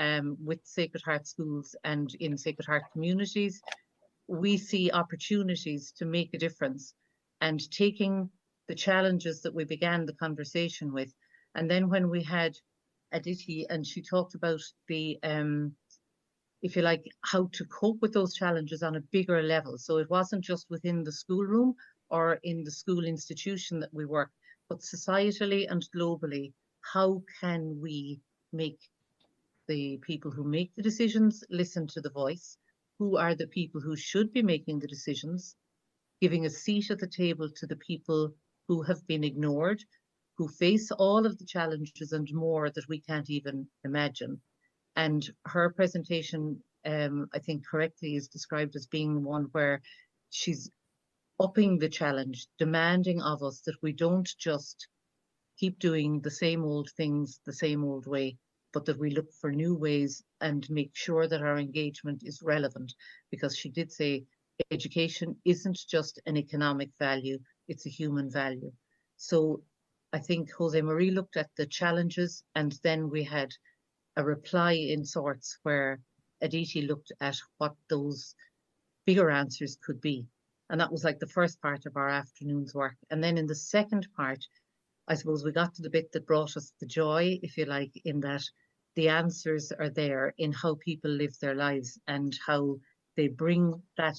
with Sacred Heart schools and in Sacred Heart communities, we see opportunities to make a difference, and taking the challenges that we began the conversation with. And then when we had Aditi, and she talked about the, if you like, how to cope with those challenges on a bigger level. So it wasn't just within the schoolroom or in the school institution that we work, but societally and globally, how can we make the people who make the decisions listen to the voice? Who are the people who should be making the decisions? Giving a seat at the table to the people who have been ignored, who face all of the challenges and more that we can't even imagine. And her presentation, I think correctly, is described as being one where she's upping the challenge, demanding of us that we don't just keep doing the same old things the same old way, but that we look for new ways and make sure that our engagement is relevant. Because she did say education isn't just an economic value, it's a human value. So I think Jose Marie looked at the challenges, and then we had a reply in sorts where Aditi looked at what those bigger answers could be. And that was like the first part of our afternoon's work. And then in the second part, I suppose we got to the bit that brought us the joy, if you like, in that the answers are there in how people live their lives and how they bring that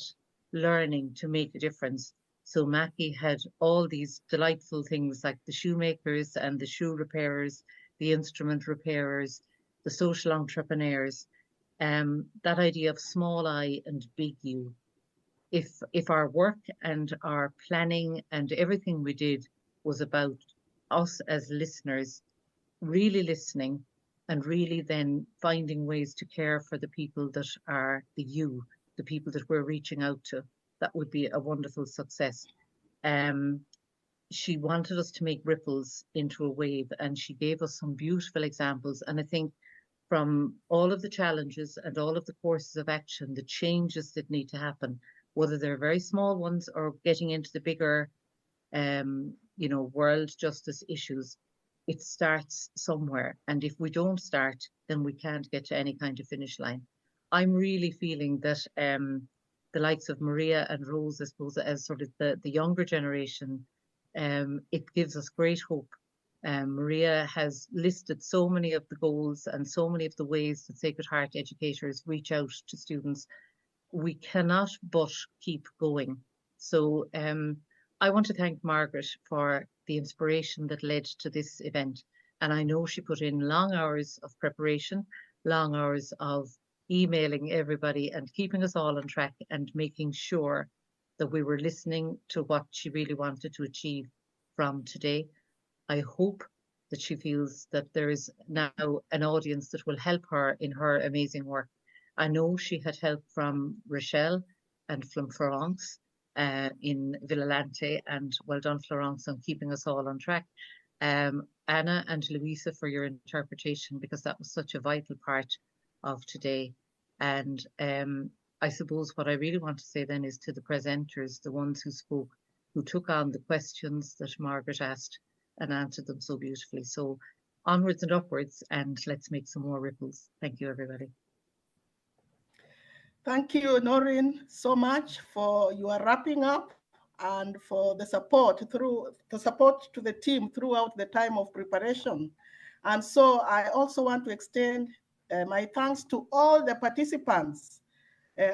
learning to make a difference. So Mackie had all these delightful things like the shoemakers and the shoe repairers, the instrument repairers, the social entrepreneurs, that idea of small I and big U. If our work and our planning and everything we did was about us as listeners, really listening and really then finding ways to care for the people that are the you, the people that we're reaching out to, that would be a wonderful success. She wanted us to make ripples into a wave, and she gave us some beautiful examples. And I think from all of the challenges and all of the courses of action, the changes that need to happen, whether they're very small ones or getting into the bigger, world justice issues, it starts somewhere. And if we don't start, then we can't get to any kind of finish line. I'm really feeling that the likes of Maria and Rose, I suppose, as sort of the younger generation, it gives us great hope. Maria has listed so many of the goals and so many of the ways that Sacred Heart educators reach out to students. We cannot but keep going. So I want to thank Margaret for the inspiration that led to this event. And I know she put in long hours of preparation, long hours of emailing everybody and keeping us all on track and making sure that we were listening to what she really wanted to achieve from today. I hope that she feels that there is now an audience that will help her in her amazing work. I know she had help from Rochelle and from Florence in Villalante, and well done, Florence, on keeping us all on track. Anna and Louisa for your interpretation, because that was such a vital part of today. And I suppose what I really want to say then is to the presenters, the ones who spoke, who took on the questions that Margaret asked and answered them so beautifully. So onwards and upwards, and let's make some more ripples. Thank you, everybody. Thank you, Noreen, so much for your wrapping up and for the support to the team throughout the time of preparation. And so I also want to extend my thanks to all the participants,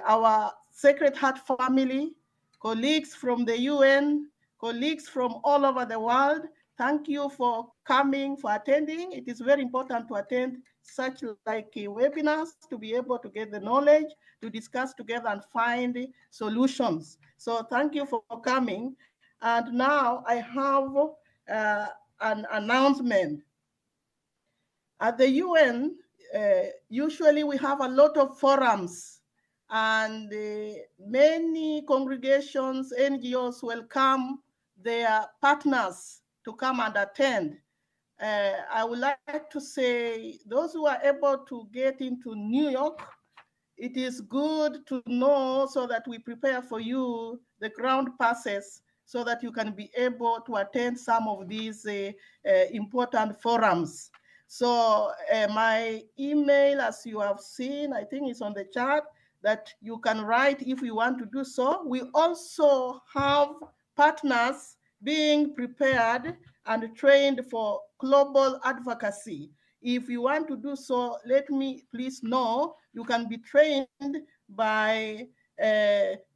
our Sacred Heart family, colleagues from the UN, colleagues from all over the world. Thank you for coming, for attending. It is very important to attend such webinars to be able to get the knowledge, to discuss together and find solutions. So thank you for coming. And now I have an announcement. At the UN, usually we have a lot of forums, and many congregations, NGOs welcome their partners to come and attend. I would like to say those who are able to get into New York, it is good to know so that we prepare for you the ground passes so that you can be able to attend some of these important forums. So my email, as you have seen, I think it's on the chat, that you can write if you want to do so. We also have partners being prepared and trained for global advocacy. If you want to do so, let me please know. You can be trained by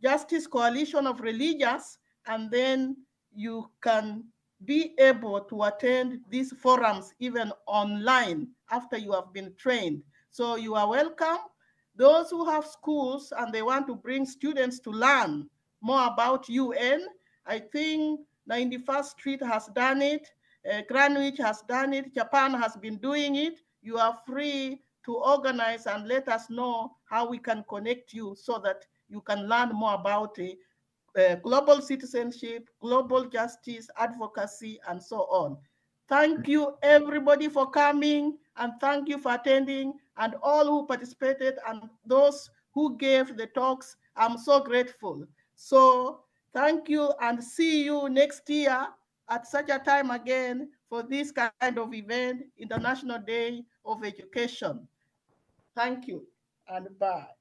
Justice Coalition of Religious, and then you can be able to attend these forums even online after you have been trained. So you are welcome. Those who have schools and they want to bring students to learn more about UN, I think 91st Street has done it, Greenwich has done it, Japan has been doing it. You are free to organize and let us know how we can connect you so that you can learn more about global citizenship, global justice, advocacy, and so on. Thank you, everybody, for coming, and thank you for attending, and all who participated and those who gave the talks. I'm so grateful. So thank you, and see you next year at such a time again for this kind of event, International Day of Education. Thank you, and bye.